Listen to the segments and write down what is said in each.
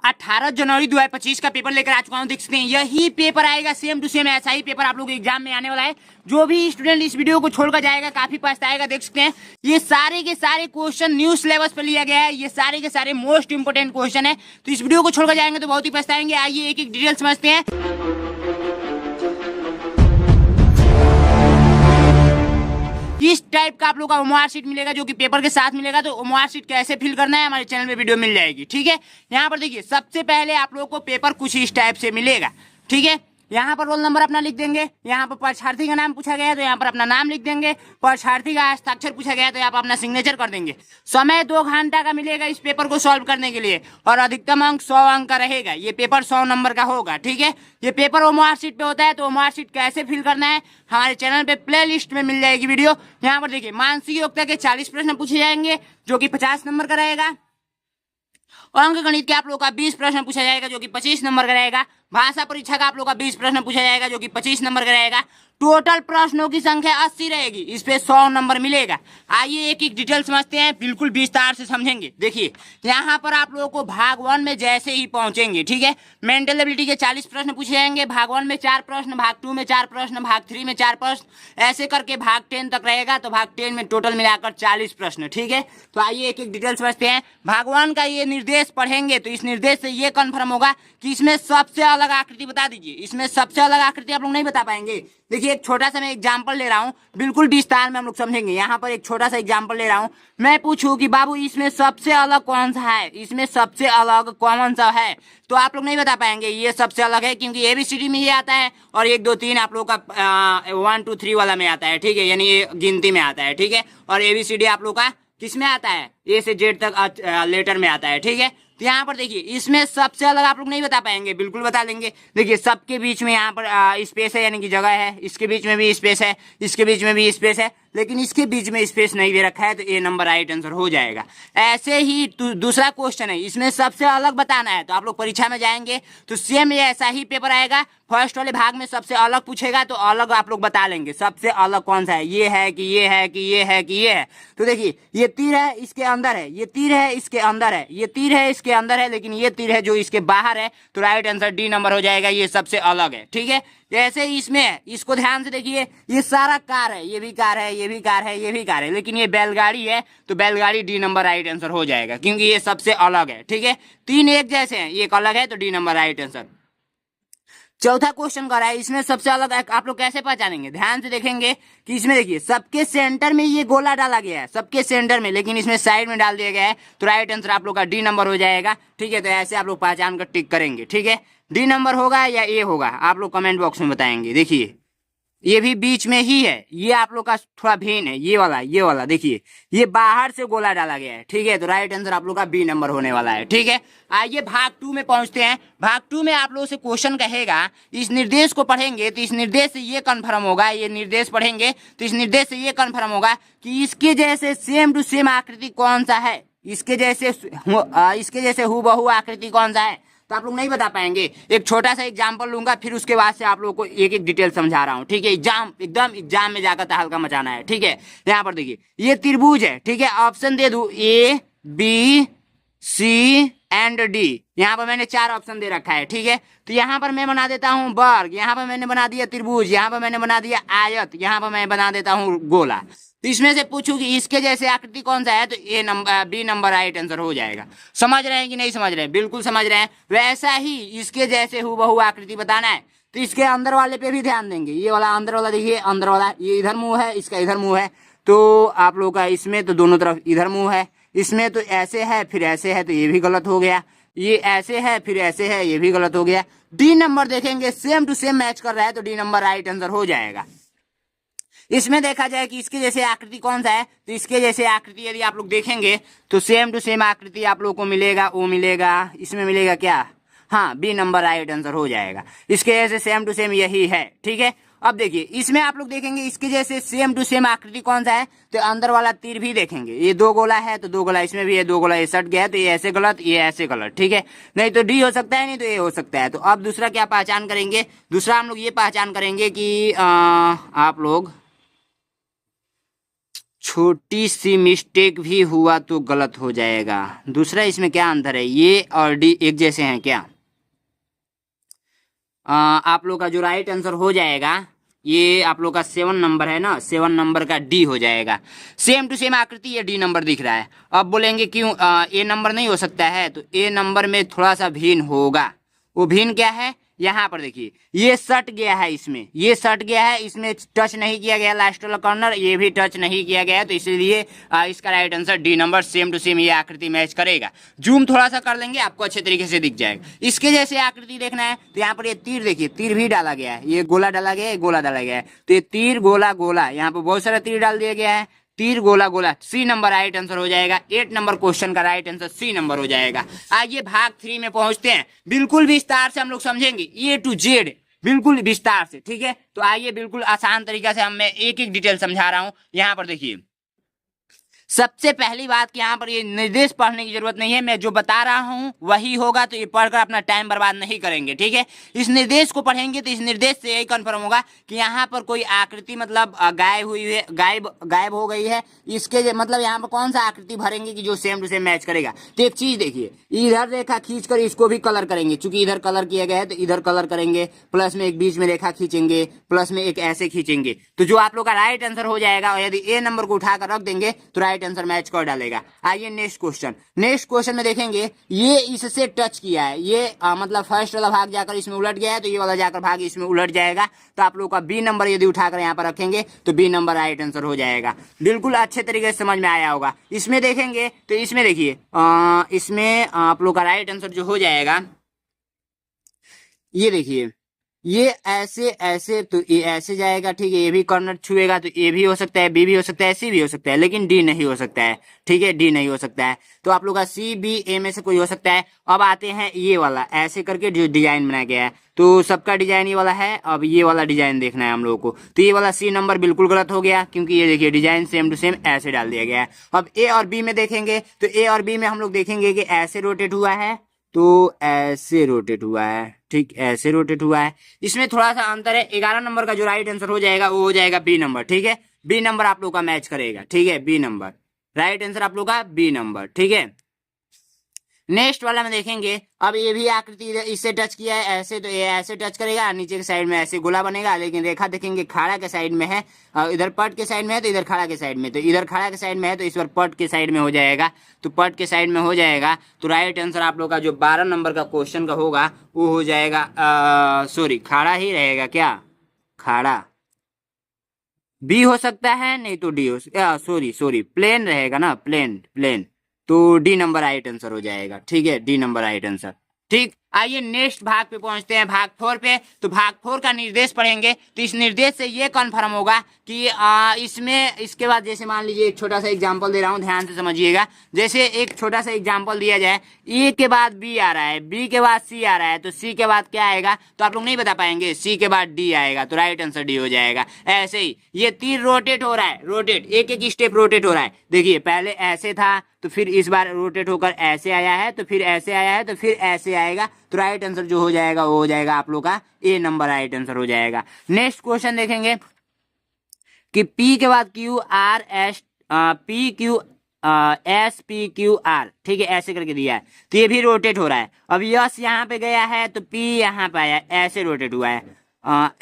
18 जनवरी 2025 का पेपर लेकर आ चुका हूँ। देख सकते हैं यही पेपर आएगा, सेम टू सेम ऐसा ही पेपर आप लोग एग्जाम में आने वाला है। जो भी स्टूडेंट इस वीडियो को छोड़कर जाएगा काफी पछताएगा। देख सकते हैं ये सारे के सारे क्वेश्चन न्यू सिलेबस पर लिया गया है, ये सारे के सारे मोस्ट इंपोर्टेंट क्वेश्चन है। तो इस वीडियो को छोड़कर जाएंगे तो बहुत ही पछताएंगे। आइए एक एक डिटेल समझते हैं। किस टाइप का आप लोग का ओमआर शीट मिलेगा जो कि पेपर के साथ मिलेगा, तो ओमआर शीट कैसे फिल करना है हमारे चैनल में वीडियो मिल जाएगी। ठीक है, यहाँ पर देखिए सबसे पहले आप लोग को पेपर कुछ इस टाइप से मिलेगा। ठीक है, यहाँ पर रोल नंबर अपना लिख देंगे, यहाँ पर परीक्षार्थी का नाम पूछा गया है तो यहाँ पर अपना नाम लिख देंगे, परीक्षार्थी का हस्ताक्षर पूछा गया है तो यहाँ पर अपना सिग्नेचर कर देंगे। समय 2 घंटा का मिलेगा इस पेपर को सॉल्व करने के लिए और अधिकतम अंक 100 अंक का रहेगा। ये पेपर 100 नंबर का होगा। ठीक है, ये पेपर ओमआर शीट पे होता है, तो ओमआर शीट कैसे फिल करना है हमारे चैनल पे प्ले लिस्ट में मिल जाएगी वीडियो। यहाँ पर देखिए मानसिक योग्यता के 40 प्रश्न पूछे जाएंगे जो कि 50 नंबर का रहेगा। अंक गणित के आप लोग का 20 प्रश्न पूछा जाएगा जो कि 25 नंबर का रहेगा। भाषा परीक्षा का आप लोग का 20 प्रश्न पूछा जाएगा जो कि 25 नंबर का रहेगा। टोटल प्रश्नों की संख्या 80 रहेगी, इस पे 100 नंबर मिलेगा। आइए एक एक डिटेल समझते हैं, बिल्कुल विस्तार से समझेंगे। देखिए यहाँ पर आप लोगों को भाग 1 में जैसे ही पहुंचेंगे, ठीक है, मेंटल एबिलिटी के 40 प्रश्न पूछे जाएंगे। भाग 1 में 4 प्रश्न, भाग 2 में 4 प्रश्न, भाग 3 में 4 प्रश्न, ऐसे करके भाग 10 तक रहेगा। तो भाग 10 में टोटल मिलाकर 40 प्रश्न। ठीक है, तो आइए एक एक डिटेल समझते हैं। भाग 1 का ये निर्देश पढ़ेंगे तो इस निर्देश से ये कन्फर्म होगा कि इसमें सबसे अलग आकृति बता दीजिए। इसमें सबसे अलग आकृति आप लोग नहीं बता पाएंगे। देखिए एक छोटा सा मैं एग्जांपल ले रहा हूँ, बिल्कुल विस्तार में हम लोग समझेंगे। यहाँ पर एक छोटा सा एग्जांपल ले रहा हूँ। मैं पूछूं कि बाबू इसमें सबसे अलग कौन सा है, इसमें सबसे अलग कौन सा है, तो आप लोग नहीं बता पाएंगे ये सबसे अलग है, क्योंकि एबीसीडी में ये आता है और 1 2 3 आप लोग का 1 2 3 वाला में आता है। ठीक है, यानी ये गिनती में आता है। ठीक है, और एबीसीडी आप लोग का किस में आता है, ए से जेड तक लेटर में आता है। ठीक है, तो यहाँ पर देखिए इसमें सबसे अलग आप लोग नहीं बता पाएंगे, बिल्कुल बता लेंगे। देखिए सबके बीच में यहाँ पर स्पेस है, यानी कि जगह है, इसके बीच में भी स्पेस है, इसके बीच में भी स्पेस है, लेकिन इसके बीच में स्पेस नहीं दे रखा है, तो ये नंबर राइट आंसर हो जाएगा। ऐसे ही दूसरा क्वेश्चन है, इसमें सबसे अलग बताना है, तो आप लोग परीक्षा में जाएंगे तो सेम ऐसा ही पेपर आएगा। फर्स्ट वाले भाग में सबसे अलग पूछेगा तो अलग आप लोग बता लेंगे सबसे अलग कौन सा है, ये है कि ये है कि ये है कि ये है। तो देखिए ये तीर है इसके अंदर है, ये तीर है इसके अंदर है, ये तीर है इसके अंदर है, लेकिन ये तीर है जो इसके बाहर है, तो राइट आंसर डी नंबर हो जाएगा। ये सबसे अलग है। ठीक है, जैसे इसमें है, इसको ध्यान से देखिए, ये सारा कार है, ये भी कार है, ये भी कार है, ये भी कार है, लेकिन ये बैलगाड़ी है, तो बैलगाड़ी डी नंबर राइट आंसर हो जाएगा, क्योंकि ये सबसे अलग है। ठीक है, 3 एक जैसे हैं, ये एक अलग है, तो डी नंबर राइट आंसर। चौथा क्वेश्चन कर रहा है, इसमें सबसे अलग आप लोग कैसे पहचानेंगे, ध्यान से देखेंगे कि इसमें देखिए सबके सेंटर में ये गोला डाला गया है, सबके सेंटर में, लेकिन इसमें साइड में डाल दिया गया है, तो राइट आंसर आप लोग का डी नंबर हो जाएगा। ठीक है, तो ऐसे आप लोग पहचान कर टिक करेंगे। ठीक है, डी नंबर होगा या ए होगा, आप लोग कमेंट बॉक्स में बताएंगे। देखिए ये भी बीच में ही है, ये आप लोग का थोड़ा भिन्न है, ये वाला देखिए ये बाहर से गोला डाला गया है। ठीक है, तो राइट आंसर आप लोग का बी नंबर होने वाला है। ठीक है, आइए भाग 2 में पहुंचते हैं। भाग 2 में आप लोगों से क्वेश्चन कहेगा, इस निर्देश को पढ़ेंगे तो इस निर्देश से ये कन्फर्म होगा, ये निर्देश पढ़ेंगे तो इस निर्देश से ये कन्फर्म होगा कि इसके जैसे सेम टू सेम आकृति कौन सा है, इसके जैसे हूबहू आकृति कौन सा है, तो आप लोग नहीं बता पाएंगे। एक छोटा सा एग्जांपल लूंगा, फिर उसके बाद से आप लोगों को एक एक डिटेल समझा रहा हूँ। ठीक है, एग्जाम में जाकर तहलका मचाना है। ठीक है, यहाँ पर देखिए ये त्रिभुज है। ठीक है, ऑप्शन दे दूं A B C and D, यहाँ पर मैंने 4 ऑप्शन दे रखा है। ठीक है, तो यहाँ पर मैं बना देता हूँ वर्ग, यहाँ पर मैंने बना दिया त्रिभुज, यहाँ पर मैंने बना दिया आयत, यहाँ पर मैं बना देता हूँ गोला। तो इसमें से पूछूं कि इसके जैसे आकृति कौन सा है, तो A number B number right answer हो जाएगा। समझ रहे हैं कि नहीं समझ रहे हैं, बिल्कुल समझ रहे हैं। वैसा ही इसके जैसे हूबहू आकृति बताना है, तो इसके अंदर वाले पे भी ध्यान देंगे। ये वाला अंदर वाला देखिए, अंदर वाला ये इधर मुंह है, इसका इधर मुंह है, तो आप लोग का इसमें तो दोनों तरफ इधर मुंह है, इसमें तो ऐसे है फिर ऐसे है, तो ये भी गलत हो गया, ये ऐसे है फिर ऐसे है, ये भी गलत हो गया। डी नंबर देखेंगे सेम टू सेम मैच कर रहा है, तो डी नंबर राइट आंसर हो जाएगा। इसमें देखा जाए कि इसके जैसे आकृति कौन सा है, तो इसके जैसे आकृति यदि आप लोग देखेंगे तो सेम टू सेम आकृति आप लोग को मिलेगा, वो मिलेगा, इसमें मिलेगा क्या, हाँ बी नंबर राइट आंसर हो जाएगा। इसके जैसे सेम टू सेम यही है। ठीक है, अब देखिए इसमें आप लोग देखेंगे इसके जैसे सेम टू सेम आकृति कौन सा है, तो अंदर वाला तीर भी देखेंगे, ये 2 गोला है तो 2 गोला इसमें भी है, 2 गोला ये सट गया है, तो ये ऐसे गलत, ये ऐसे गलत। ठीक है, नहीं तो डी हो सकता है, नहीं तो ए हो सकता है। तो अब दूसरा क्या पहचान करेंगे, दूसरा हम लोग ये पहचान करेंगे कि आप लोग छोटी सी मिस्टेक भी हुआ तो गलत हो जाएगा। दूसरा इसमें क्या अंतर है, ये और डी एक जैसे हैं क्या? आप लोग का जो राइट आंसर हो जाएगा, ये आप लोग का 7 नंबर है ना, 7 नंबर का डी हो जाएगा। सेम टू सेम आकृति, ये डी नंबर दिख रहा है। अब बोलेंगे क्यों ए नंबर नहीं हो सकता है, तो ए नंबर में थोड़ा सा भिन्न होगा। वो भिन्न क्या है, यहाँ पर देखिए, ये सट गया है, इसमें ये सट गया है, इसमें टच नहीं किया गया लास्ट वाला कॉर्नर, ये भी टच नहीं किया गया है, तो इसलिए इसका right answer D number, same to same ये आकृति मैच करेगा। जूम थोड़ा सा कर लेंगे, आपको अच्छे तरीके से दिख जाएगा। इसके जैसे आकृति देखना है तो यहाँ पर ये तीर देखिए, तीर भी डाला गया है, ये गोला डाला गया है, गोला डाला गया है, तो ये तीर गोला गोला, यहाँ पर बहुत सारा तीर डाल दिया गया है, तीर गोला गोला, सी नंबर राइट आंसर हो जाएगा। 8 नंबर क्वेश्चन का राइट आंसर सी नंबर हो जाएगा। आइए भाग 3 में पहुंचते हैं, बिल्कुल विस्तार से हम लोग समझेंगे ए टू जेड, बिल्कुल विस्तार से, ठीक है। तो आइए बिल्कुल आसान तरीका से मैं एक एक डिटेल समझा रहा हूं। यहाँ पर देखिए, सबसे पहली बात कि यहाँ पर ये निर्देश पढ़ने की जरूरत नहीं है, मैं जो बता रहा हूँ वही होगा, तो ये पढ़कर अपना टाइम बर्बाद नहीं करेंगे, ठीक है। इस निर्देश को पढ़ेंगे तो इस निर्देश से यही कंफर्म होगा कि यहाँ पर कोई आकृति मतलब गायब हुई है, गायब हो गई है, इसके मतलब यहाँ पर कौन सा आकृति भरेंगे कि जो सेम टू सेम मैच करेगा। तो एक चीज देखिए, इधर रेखा खींचकर इसको भी कलर करेंगे, चूंकि इधर कलर किया गया है तो इधर कलर करेंगे, प्लस में एक बीच में रेखा खींचेंगे, प्लस में एक ऐसे खींचेंगे, तो जो आप लोग का राइट आंसर हो जाएगा। और यदि ए नंबर को उठाकर रख देंगे तो राइट आंसर मैच कर डालेगा। आइए नेक्स्ट क्वेश्चन, नेक्स्ट क्वेश्चन में देखेंगे, ये इससे टच किया है, ये मतलब फर्स्ट वाला भाग जाकर इसमें उलट गया है, तो ये वाला जाकर भाग इसमें उलट जाएगा, तो आप लोग का बी नंबर यदि उठाकर यहाँ पर रखेंगे तो बी नंबर राइट आंसर हो जाएगा। बिल्कुल अच्छे तरीके से समझ में आया होगा। इसमें देखेंगे तो इसमें देखिए, इसमें आप लोग का राइट आंसर जो हो जाएगा, ये देखिए, ये ऐसे ऐसे, तो ये ऐसे जाएगा, ठीक है। ये भी कॉर्नर छुएगा तो ए भी हो सकता है, बी भी हो सकता है, सी भी हो सकता है, लेकिन डी नहीं हो सकता है, ठीक है, डी नहीं हो सकता है। तो आप लोग का सी बी ए में से कोई हो सकता है। अब आते हैं ये वाला, ऐसे करके जो डिजाइन बनाया गया है, तो सबका डिजाइन ये वाला है। अब ये वाला डिजाइन देखना है हम लोग को, तो ये वाला सी नंबर बिल्कुल गलत हो गया, क्योंकि ये देखिए डिजाइन सेम टू सेम ऐसे डाल दिया गया है। अब ए और बी में देखेंगे तो ए और बी में हम लोग देखेंगे कि ऐसे रोटेट हुआ है, तो ऐसे रोटेट हुआ है, ठीक, ऐसे रोटेट हुआ है। इसमें थोड़ा सा अंतर है। 11 नंबर का जो राइट आंसर हो जाएगा वो हो जाएगा बी नंबर, ठीक है। बी नंबर आप लोग का मैच करेगा, ठीक है, बी नंबर राइट आंसर आप लोग का बी नंबर, ठीक है। नेक्स्ट वाला में देखेंगे, अब ये भी आकृति इससे टच किया है ऐसे, तो ये ऐसे टच करेगा, नीचे के साइड में ऐसे गोला बनेगा, लेकिन रेखा देखेंगे खाड़ा के साइड में है, इधर पट के साइड में है तो इधर खाड़ा के साइड में, तो इधर खाड़ा के साइड में है तो इस बार पट के साइड में हो जाएगा, तो पट के साइड में हो जाएगा। तो राइट आंसर आप लोग का जो 12 नंबर का क्वेश्चन का होगा वो हो जाएगा, सॉरी खाड़ा ही रहेगा क्या, खाड़ा बी हो सकता है, नहीं तो डी हो, सॉरी प्लेन रहेगा ना, प्लेन, तो डी नंबर राइट आंसर हो जाएगा, ठीक है, डी नंबर राइट आंसर, ठीक। आइए नेक्स्ट भाग पे पहुंचते हैं, भाग 4 पे। तो भाग 4 का निर्देश पढ़ेंगे तो इस निर्देश से ये कन्फर्म होगा कि इसमें, इसके बाद जैसे मान लीजिए एक छोटा सा एग्जांपल दे रहा हूं, ध्यान से समझिएगा। जैसे एक छोटा सा एग्जांपल दिया जाए, ए के बाद बी आ रहा है, बी के बाद सी आ रहा है, तो सी के बाद क्या आएगा, तो आप लोग नहीं बता पाएंगे, सी के बाद डी आएगा, तो राइट आंसर डी हो जाएगा। ऐसे ही ये तीर रोटेट हो रहा है, रोटेट एक एक स्टेप रोटेट हो रहा है। देखिए पहले ऐसे था, तो फिर इस बार रोटेट होकर ऐसे आया है, तो फिर ऐसे आया है, तो फिर ऐसे आएगा, तो राइट आंसर जो हो जाएगा वो हो जाएगा आप लोग का ए नंबर राइट आंसर हो जाएगा। नेक्स्ट क्वेश्चन देखेंगे कि P के बाद Q R S P Q S P Q R, ठीक है, ऐसे करके दिया है, तो ये भी रोटेट हो रहा है। अब यस यहाँ पे गया है तो P यहाँ पे आया, ऐसे रोटेट हुआ है,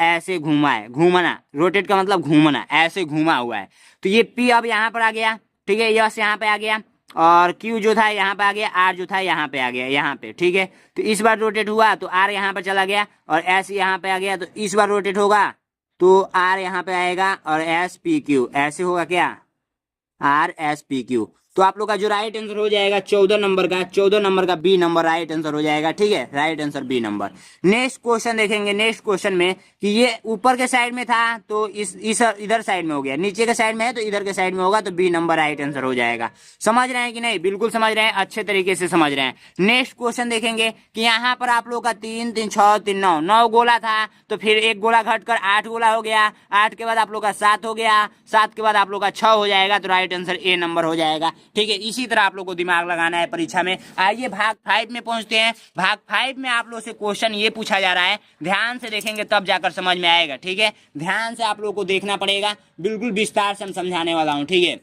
ऐसे घूमा है, घूमना, रोटेट का मतलब घूमना, ऐसे घूमा हुआ है, तो ये P अब यहाँ पर आ गया, ठीक है, यस यहाँ पे आ गया, और Q जो था यहाँ पे आ गया, R जो था यहाँ पे आ गया, यहाँ पे, ठीक है। तो इस बार रोटेट हुआ तो R यहाँ पर चला गया, और S यहाँ पे आ गया, तो इस बार रोटेट होगा तो R यहाँ पे आएगा, और S P Q ऐसे होगा क्या, R S P Q। तो आप लोग का जो राइट आंसर हो जाएगा 14 नंबर का, 14 नंबर का बी नंबर राइट आंसर हो जाएगा, ठीक है, right answer B number. Next question देखेंगे, नेक्स्ट क्वेश्चन में कि ये ऊपर के साइड में था तो इस इधर साइड में हो गया, नीचे के साइड में है तो इधर के साइड में होगा, तो बी नंबर राइट आंसर हो जाएगा। समझ रहे हैं कि नहीं, बिल्कुल समझ रहे हैं, अच्छे तरीके से समझ रहे हैं। नेक्स्ट क्वेश्चन देखेंगे कि यहाँ पर आप लोग का 3 3 6 3 9 9 गोला था, तो फिर एक गोला घटकर 8 गोला हो गया, 8 के बाद आप लोग का 7 हो गया, 7 के बाद आप लोग का 6 हो जाएगा, तो राइट आंसर ए नंबर हो जाएगा, ठीक है। इसी तरह आप लोग को दिमाग लगाना है परीक्षा में। आइए भाग 5 में पहुंचते हैं। भाग 5 में आप लोग से क्वेश्चन ये पूछा जा रहा है, ध्यान से देखेंगे तब जाकर समझ में आएगा, ठीक है, ध्यान से आप लोग को देखना पड़ेगा, बिल्कुल विस्तार से हम समझाने वाला हूं, ठीक है।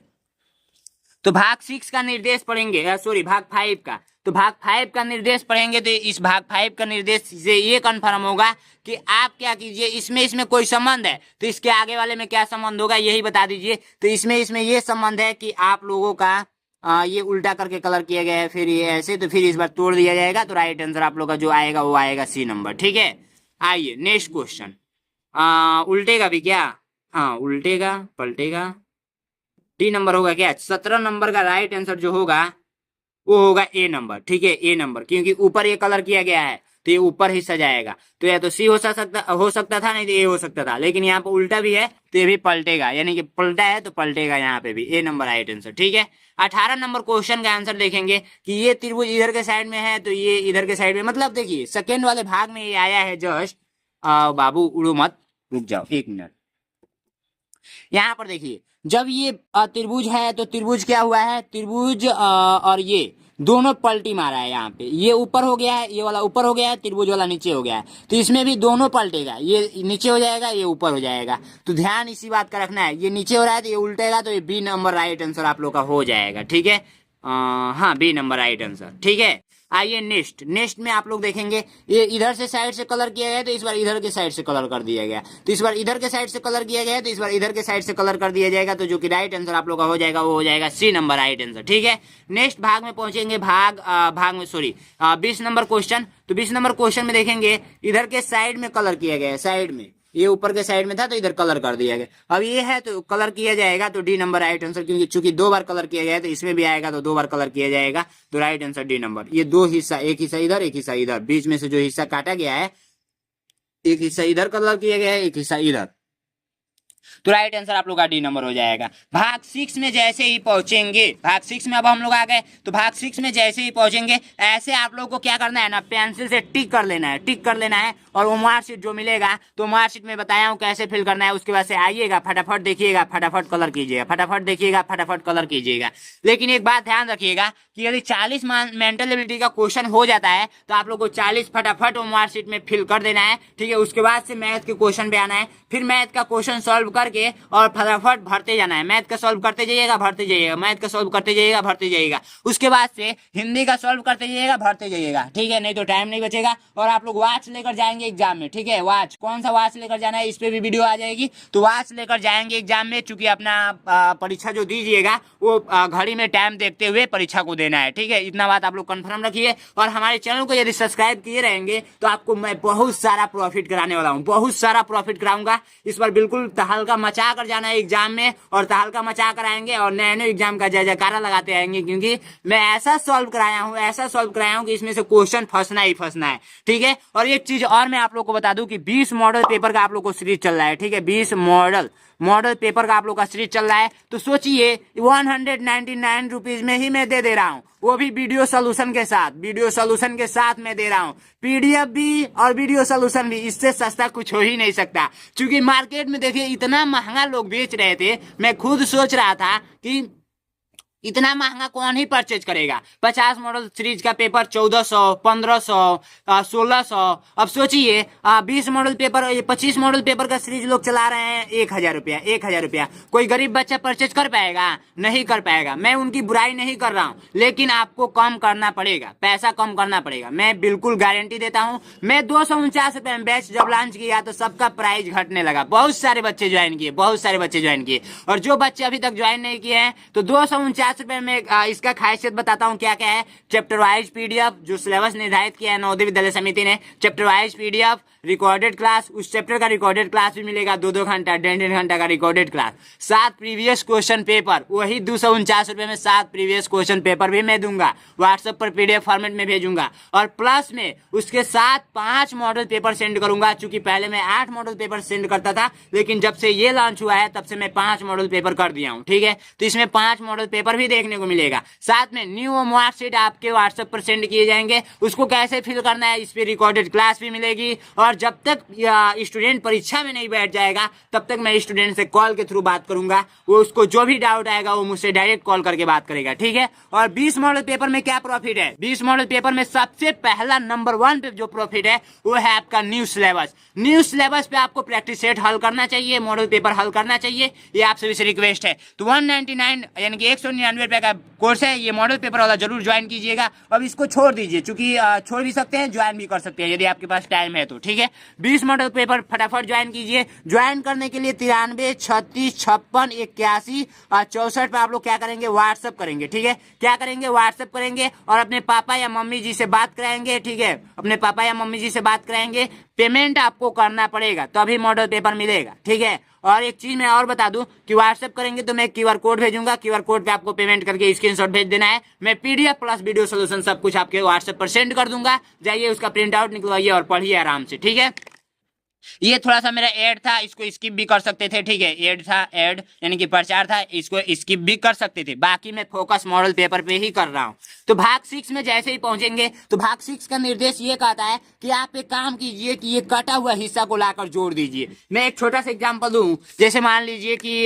तो भाग 6 का निर्देश पढ़ेंगे, सॉरी भाग 5 का, तो भाग 5 का निर्देश पढ़ेंगे तो इस भाग 5 का निर्देश से ये कन्फर्म होगा कि आप क्या कीजिए, इसमें कोई संबंध है तो इसके आगे वाले में क्या संबंध होगा यही बता दीजिए। तो इसमें ये संबंध है कि आप लोगों का ये उल्टा करके कलर किया गया है, फिर ये ऐसे, तो फिर इस बार तोड़ दिया जाएगा। तो राइट आंसर आप लोग का जो आएगा वो आएगा सी नंबर। ठीक है, आइए नेक्स्ट क्वेश्चन। उल्टेगा भी क्या? हाँ उल्टेगा, पलटेगा, डी नंबर होगा क्या? 17 नंबर का राइट आंसर जो होगा वो होगा ए नंबर। ठीक है, ए नंबर, क्योंकि ऊपर ये कलर किया गया है तो ये ऊपर हिस्सा जाएगा। तो या तो सी हो सकता था, नहीं तो ए हो सकता था, लेकिन यहाँ पे उल्टा भी है तो ये भी पलटेगा, यानी कि पलटा है तो पलटेगा यहाँ पे भी। ए नंबर राइट आंसर। ठीक है, 18 नंबर क्वेश्चन का आंसर देखेंगे कि ये त्रिभुज इधर के साइड में है तो ये इधर के साइड में, मतलब देखिए सेकेंड वाले भाग में ये आया है जस्ट। बाबू उड़ो मत, रुक जाओ 1 मिनट। यहाँ पर देखिए जब ये त्रिभुज है तो त्रिभुज क्या हुआ है, त्रिभुज और ये दोनों पलटी मारा है। यहाँ पे ये ऊपर हो गया है, ये वाला ऊपर हो गया है, त्रिभुज वाला नीचे हो गया है, तो इसमें भी दोनों पलटेगा, ये नीचे हो जाएगा, ये ऊपर हो जाएगा। तो ध्यान इसी बात का रखना है, ये नीचे हो रहा है तो ये उल्टेगा, तो ये बी नंबर राइट आंसर आप लोग का हो जाएगा। ठीक है, हाँ बी नंबर राइट आंसर। ठीक है, आइए नेक्स्ट में आप लोग देखेंगे ये इधर से साइड से कलर किया गया है तो इस बार इधर के साइड से कलर कर दिया गया, तो इस बार इधर के साइड से कलर किया गया है तो इस बार इधर के साइड से कलर कर दिया जाएगा। तो जो कि राइट आंसर आप लोग का हो जाएगा वो हो जाएगा सी नंबर राइट आंसर। ठीक है, नेक्स्ट भाग में पहुंचेंगे, भाग में सॉरी 20 नंबर क्वेश्चन। तो 20 नंबर क्वेश्चन में देखेंगे इधर के साइड में कलर किया गया है, साइड में, ये ऊपर के साइड में था तो इधर कलर कर दिया गया। अब ये है तो कलर किया जाएगा, तो डी नंबर राइट आंसर, क्योंकि चूंकि 2 बार कलर किया गया है तो इसमें भी आएगा तो 2 बार कलर किया जाएगा। तो राइट आंसर डी नंबर। ये 2 हिस्सा, एक हिस्सा इधर एक हिस्सा इधर, बीच में से जो हिस्सा काटा गया है, एक हिस्सा इधर कलर किया गया है, एक हिस्सा इधर, तो राइट आंसर आप लोग का डी नंबर हो जाएगा। भाग 6 में जैसे ही पहुंचेंगे, भाग 6 में अब हम लोग आ गए, तो भाग 6 में जैसे ही पहुंचेंगे ऐसे आप लोग को क्या करना है ना, पेंसिल से टिक कर लेना है, टिक कर लेना है। और वो मार्कशीट जो मिलेगा तो मार्कशीट में बताया हूँ कैसे फिल करना है। उसके बाद से आइएगा, फटाफट देखिएगा, फटाफट कलर कीजिएगा, फटाफट देखिएगा, फटाफट कलर कीजिएगा। लेकिन एक बात ध्यान रखिएगा कि यदि 40 मेंटल एबिलिटी का क्वेश्चन हो जाता है तो आप लोग को 40 फटाफट वो मार्कशीट में फिल कर देना है। ठीक है, उसके बाद से मैथ के क्वेश्चन पे आना है, फिर मैथ का क्वेश्चन सॉल्व करके और फटाफट भरते जाना है। मैथ का सॉल्व करते जाइएगा, भरते जाइएगा, मैथ का सॉल्व करते जाइएगा, भरते जाइएगा। उसके बाद से हिंदी का सॉल्व करते जाइएगा, भरते जाइएगा। ठीक है, नहीं तो टाइम नहीं बचेगा। और आप लोग वॉच लेकर जाएंगे एग्जाम में। ठीक है, वॉच, कौन सा वॉच लेकर जाना है इस पे भी वीडियो आ जाएगी। तो वॉच लेकर जाएंगे एग्जाम में, चूंकि अपना परीक्षा जो दीजिएगा वो घड़ी में टाइम देखते हुए परीक्षा को देना है। ठीक है, इतना बात आप लोग कंफर्म रखिए। और हमारे चैनल को यदि सब्सक्राइब किए रहेंगे तो आपको मैं बहुत सारा प्रॉफिट कराने वाला हूँ, बहुत सारा प्रॉफिट कराऊंगा। इस बार बिल्कुल तहलका मचा कर जाना है एग्जाम में, और तहलका मचा कर आएंगे और नए नए एग्जाम का जय जयकारा लगाते आएंगे, क्योंकि मैं ऐसा सॉल्व कराया हूँ, ऐसा सॉल्व कराया हूँ कि इसमें से क्वेश्चन फंसना ही फंसना है। ठीक है, और एक चीज और मैं आप लोग को बता दूं कि 20 मॉडल पेपर का आप लोग को सीरीज चल रहा है। ठीक है, 20 मॉडल पेपर का आप लोग का सीरीज चल रहा है। तो सोचिए 199 रुपीज में ही मैं दे रहा हूँ, वो भी वीडियो सोल्यूशन के साथ, वीडियो सोल्यूशन के साथ मैं दे रहा हूँ, पीडीएफ भी और वीडियो सोल्यूशन भी। इससे सस्ता कुछ हो ही नहीं सकता, क्योंकि मार्केट में देखिए इतना महंगा लोग बेच रहे थे। मैं खुद सोच रहा था कि इतना महंगा कौन ही परचेज करेगा। 50 मॉडल सीरीज का पेपर 1400, 1500, 1600। अब सोचिए 20 मॉडल पेपर, 25 मॉडल पेपर का सीरीज लोग चला रहे हैं 1000 रुपया, 1000 रुपया। कोई गरीब बच्चा परचेज कर पाएगा? नहीं कर पाएगा। मैं उनकी बुराई नहीं कर रहा हूँ, लेकिन आपको कम करना पड़ेगा, पैसा कम करना पड़ेगा। मैं बिल्कुल गारंटी देता हूँ। मैं 249 रुपए में बैच जब लॉन्च किया तो सबका प्राइस घटने लगा, बहुत सारे बच्चे ज्वाइन किए, बहुत सारे बच्चे ज्वाइन किए। और जो बच्चे अभी तक ज्वाइन नहीं किए हैं तो 249 रुपए में इसका खासियत बताता हूँ क्या क्या है। चैप्टर वाइज पीडीएफ, जो सिलेबस निर्धारित किया है नवोदय विद्यालय समिति ने, chapter wise PDF, recorded class, उस चैप्टर का रिकॉर्डेड क्लास भी मिलेगा, 2-2 घंटा, 1.5 घंटा का recorded class, 7 previous question paper, वही 249 रुपए में 7 प्रीवियस क्वेश्चन पेपर भी मैं दूंगा, व्हाट्सएप पर पीडीएफ फॉर्मेट में भेजूंगा। और प्लस में उसके साथ 5 मॉडल पेपर सेंड करूंगा, चूंकि पहले मैं 8 मॉडल पेपर सेंड करता था, लेकिन जब से ये लॉन्च हुआ है तब से मैं 5 मॉडल पेपर कर दिया हूँ। ठीक है, तो इसमें 5 मॉडल पेपर भी देखने को मिलेगा। साथ में न्यू मार्कशीट आपके व्हाट्सएप पर सेंड किए जाएंगे, उसको कैसे फिल करना है इस पे रिकॉर्डेड क्लास भी मिलेगी। और जब तक स्टूडेंट परीक्षा में नहीं बैठ जाएगा तब तक मैं स्टूडेंट से कॉल के थ्रू बात करूंगा, वो उसको जो भी डाउट आएगा वो मुझसे डायरेक्ट कॉल करके बात करेगा। ठीक है, और 20 मॉडल पेपर में क्या प्रॉफिट है? 20 मॉडल पेपर में सबसे पहला नंबर 1 पे जो प्रॉफिट है वो है आपका न्यू सिलेबस। न्यू सिलेबस पे आपको प्रैक्टिस सेट हल करना चाहिए, मॉडल पेपर हल करना चाहिए, ये आप सभी से रिक्वेस्ट है। तो 199 यानी कि 199 ₹99 का कोर्स है। ये मॉडल पेपर वाला जरूर ज्वाइन कीजिएगा। अब इसको छोड़ दीजिए, चूंकि छोड़ भी सकते हैं, ज्वाइन भी कर सकते हैं यदि आपके पास टाइम है तो, ठीक है। 20 मॉडल पेपर फटाफट ज्वाइन कीजिए। ज्वाइन करने के लिए 93 36 56 81 64 पे आप लोग क्या करेंगे, व्हाट्सअप करेंगे, ठीक है। क्या करेंगे, व्हाट्सअप करेंगे और अपने पापा या मम्मी जी से बात कराएंगे, ठीक है। अपने पापा या मम्मी जी से बात कराएंगे, पेमेंट आपको करना पड़ेगा तभी मॉडल पेपर मिलेगा, ठीक है। और एक चीज मैं और बता दूं कि व्हाट्सएप करेंगे तो मैं क्यूआर कोड भेजूंगा, क्यूआर कोड पे आपको पेमेंट करके स्क्रीनशॉट भेज देना है। मैं पीडीएफ प्लस वीडियो सोल्यूशन सब कुछ आपके व्हाट्सएप पर सेंड कर दूंगा। जाइए उसका प्रिंट आउट निकलवाइए और पढ़िए आराम से, ठीक है। ये थोड़ा सा मेरा ऐड था, इसको स्किप भी कर सकते थे, ठीक है। ऐड था, ऐड यानी कि प्रचार था, इसको स्किप भी कर सकते थे। बाकी मैं फोकस मॉडल पेपर पे ही कर रहा हूँ। तो भाग 6 में जैसे ही पहुंचेंगे तो भाग 6 का निर्देश ये कहता है कि आप एक काम कीजिए कि ये कटा हुआ हिस्सा को लाकर जोड़ दीजिए। मैं एक छोटा सा एग्जाम्पल दूं, जैसे मान लीजिए कि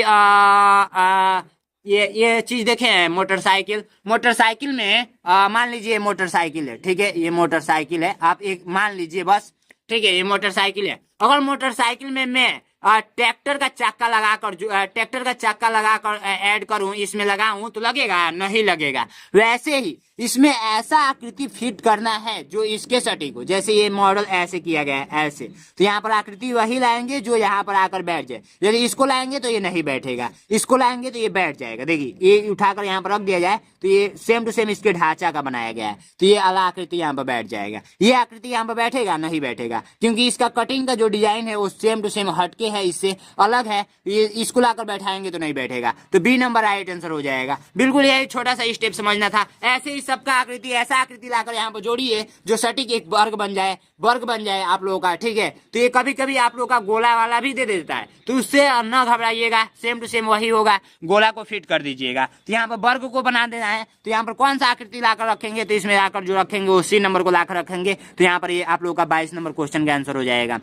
ये चीज देखे हैं, मोटरसाइकिल। मोटरसाइकिल में मान लीजिए मोटरसाइकिल है, ठीक है। ये मोटरसाइकिल है, आप एक मान लीजिए बस, ठीक है। ये मोटरसाइकिल है। अगर मोटरसाइकिल में मैं ट्रैक्टर का चक्का लगाकर ट्रैक्टर का चक्का लगाकर ऐड करूं, इसमें लगाऊं तो लगेगा, नहीं लगेगा। वैसे ही इसमें ऐसा आकृति फिट करना है जो इसके सटीक हो। जैसे ये मॉडल ऐसे किया गया है, ऐसे, तो यहाँ पर आकृति वही लाएंगे जो यहाँ पर आकर बैठ जाए। यदि इसको लाएंगे तो ये नहीं बैठेगा, इसको लाएंगे तो ये बैठ जाएगा। देखिए ये उठाकर यहाँ पर रख दिया जाए तो ये सेम टू सेम इसके ढांचा का बनाया गया है, तो ये अलग आकृति यहाँ पर बैठ जाएगा। ये आकृति यहाँ पर बैठेगा, नहीं बैठेगा, क्योंकि इसका कटिंग का जो डिजाइन है वो सेम टू सेम हटके है, इससे अलग है। ये इसको लाकर बैठाएंगे तो नहीं बैठेगा। तो बी नंबर राइट आंसर हो जाएगा। बिल्कुल यही छोटा सा स्टेप समझना था। ऐसे ही सबका आकृति, ऐसा आकृति लाकर यहाँ पर जोड़िए जो सटीक एक वर्ग बन जाए, वर्ग बन जाए आप लोगों का, ठीक है। तो ये कभी कभी आप लोगों का गोला वाला भी दे देता है, तो उससे न घबराइएगा, सेम टू सेम वही होगा। गोला को फिट कर दीजिएगा। तो यहाँ पर वर्ग को बना देना है, तो यहाँ पर कौन सा आकृति लाकर रखेंगे, तो इसमें लाकर जो रखेंगे वो सी नंबर को लाकर रखेंगे। तो यहाँ पर ये आप लोगों का 22 नंबर क्वेश्चन का आंसर हो जाएगा।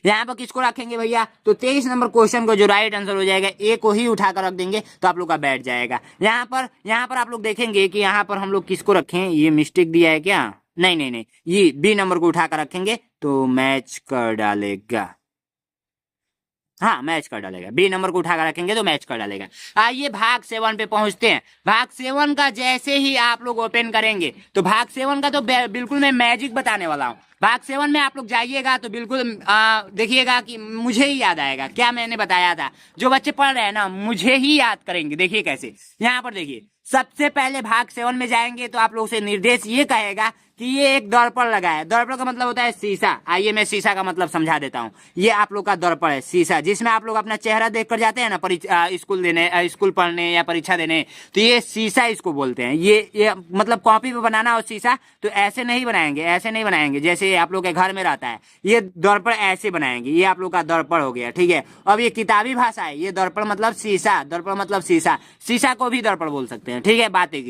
यहाँ पर किसको रखेंगे भैया, तो 23 नंबर क्वेश्चन को जो राइट आंसर हो जाएगा, ए को ही उठाकर रख देंगे तो आप लोग का बैठ जाएगा। यहाँ पर आप लोग देखेंगे कि यहाँ पर हम लोग किसको रखें, ये मिस्टेक दिया है क्या, नहीं नहीं नहीं, ये बी नंबर को उठाकर रखेंगे तो मैच कर डालेगा। हाँ, मैच कर डालेगा। बी नंबर को उठाकर रखेंगे तो मैच कर डालेगा। आइए भाग 7 पे पहुंचते हैं। भाग 7 का जैसे ही आप लोग ओपन करेंगे तो भाग 7 का तो बिल्कुल मैं मैजिक बताने वाला हूँ। भाग 7 में आप लोग जाइएगा तो बिल्कुल देखिएगा कि मुझे ही याद आएगा क्या मैंने बताया था। जो बच्चे पढ़ रहे हैं ना, मुझे ही याद करेंगे। देखिए कैसे, यहाँ पर देखिए, सबसे पहले भाग 7 में जाएंगे तो आप लोग से निर्देश ये कहेगा कि ये एक दर्पण लगा है। दर्पण का मतलब होता है शीशा। आइए मैं शीशा का मतलब समझा देता हूँ। ये आप लोग का दर्पण है, शीशा, जिसमें आप लोग अपना चेहरा देख कर जाते हैं ना स्कूल पढ़ने या परीक्षा देने, तो ये शीशा इसको बोलते हैं। ये मतलब कॉपी पे बनाना हो शीशा, तो ऐसे नहीं बनाएंगे, ऐसे नहीं बनाएंगे जैसे आप लोग के घर में रहता है। ये दर्पण ऐसे बनाएंगे। ये आप लोग का दर्पण हो गया, ठीक है। अब ये किताबी भाषा है, ये दर्पण मतलब शीशा, दर्पण मतलब शीशा, शीशा को भी दर्पण बोल सकते हैं, ठीक है। बात एक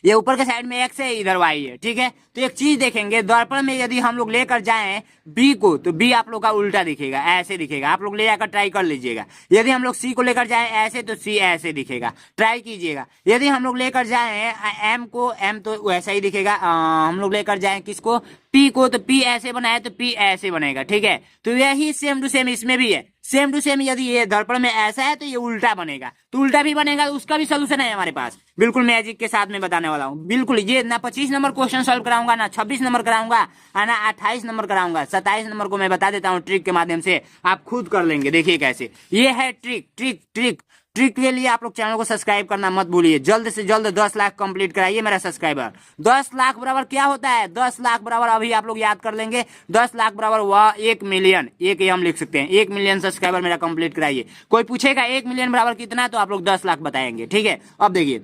ये ऊपर के साइड में एक्स है, इधर वाई है, ठीक है। तो एक चीज देखेंगे, दर्पण में यदि हम लोग लेकर जाएं बी को, तो बी आप लोग का उल्टा दिखेगा, ऐसे दिखेगा। आप लोग ले जाकर ट्राई कर लीजिएगा। यदि हम लोग सी को लेकर जाएं ऐसे, तो सी ऐसे दिखेगा, ट्राई कीजिएगा। यदि हम लोग लेकर जाएं एम को, एम तो वैसा ही दिखेगा। हम लोग लेकर जाएं किसको, पी को, तो पी ऐसे बनाए तो पी ऐसे बनेगा, ठीक है। तो यही सेम टू सेम इसमें भी है, सेम टू सेम। यदि ये दर्पण में ऐसा है तो ये उल्टा बनेगा, तो उल्टा भी बनेगा, उसका भी सोल्यूशन है हमारे पास। बिल्कुल मैजिक के साथ में बताने वाला हूँ। बिल्कुल ये ना 25 नंबर क्वेश्चन सॉल्व कराऊंगा, ना 26 नंबर कराऊंगा, ना 28 नंबर कराऊंगा। 27 नंबर को मैं बता देता हूँ ट्रिक के माध्यम से, आप खुद कर लेंगे। देखिए कैसे, ये है ट्रिक। ट्रिक ट्रिक ट्रिक के लिए आप लोग चैनल को सब्सक्राइब करना मत भूलिए। जल्द से जल्द 10 लाख कंप्लीट कराइए मेरा सब्सक्राइबर। 10 लाख बराबर क्या होता है, 10 लाख बराबर अभी आप लोग याद कर लेंगे, 10 लाख बराबर वह 1 मिलियन, एक ही हम लिख सकते हैं। 1 मिलियन सब्सक्राइबर मेरा कंप्लीट कराइए। कोई पूछेगा 1 मिलियन बराबर कितना, तो आप लोग 10 लाख बताएंगे, ठीक है। अब देखिए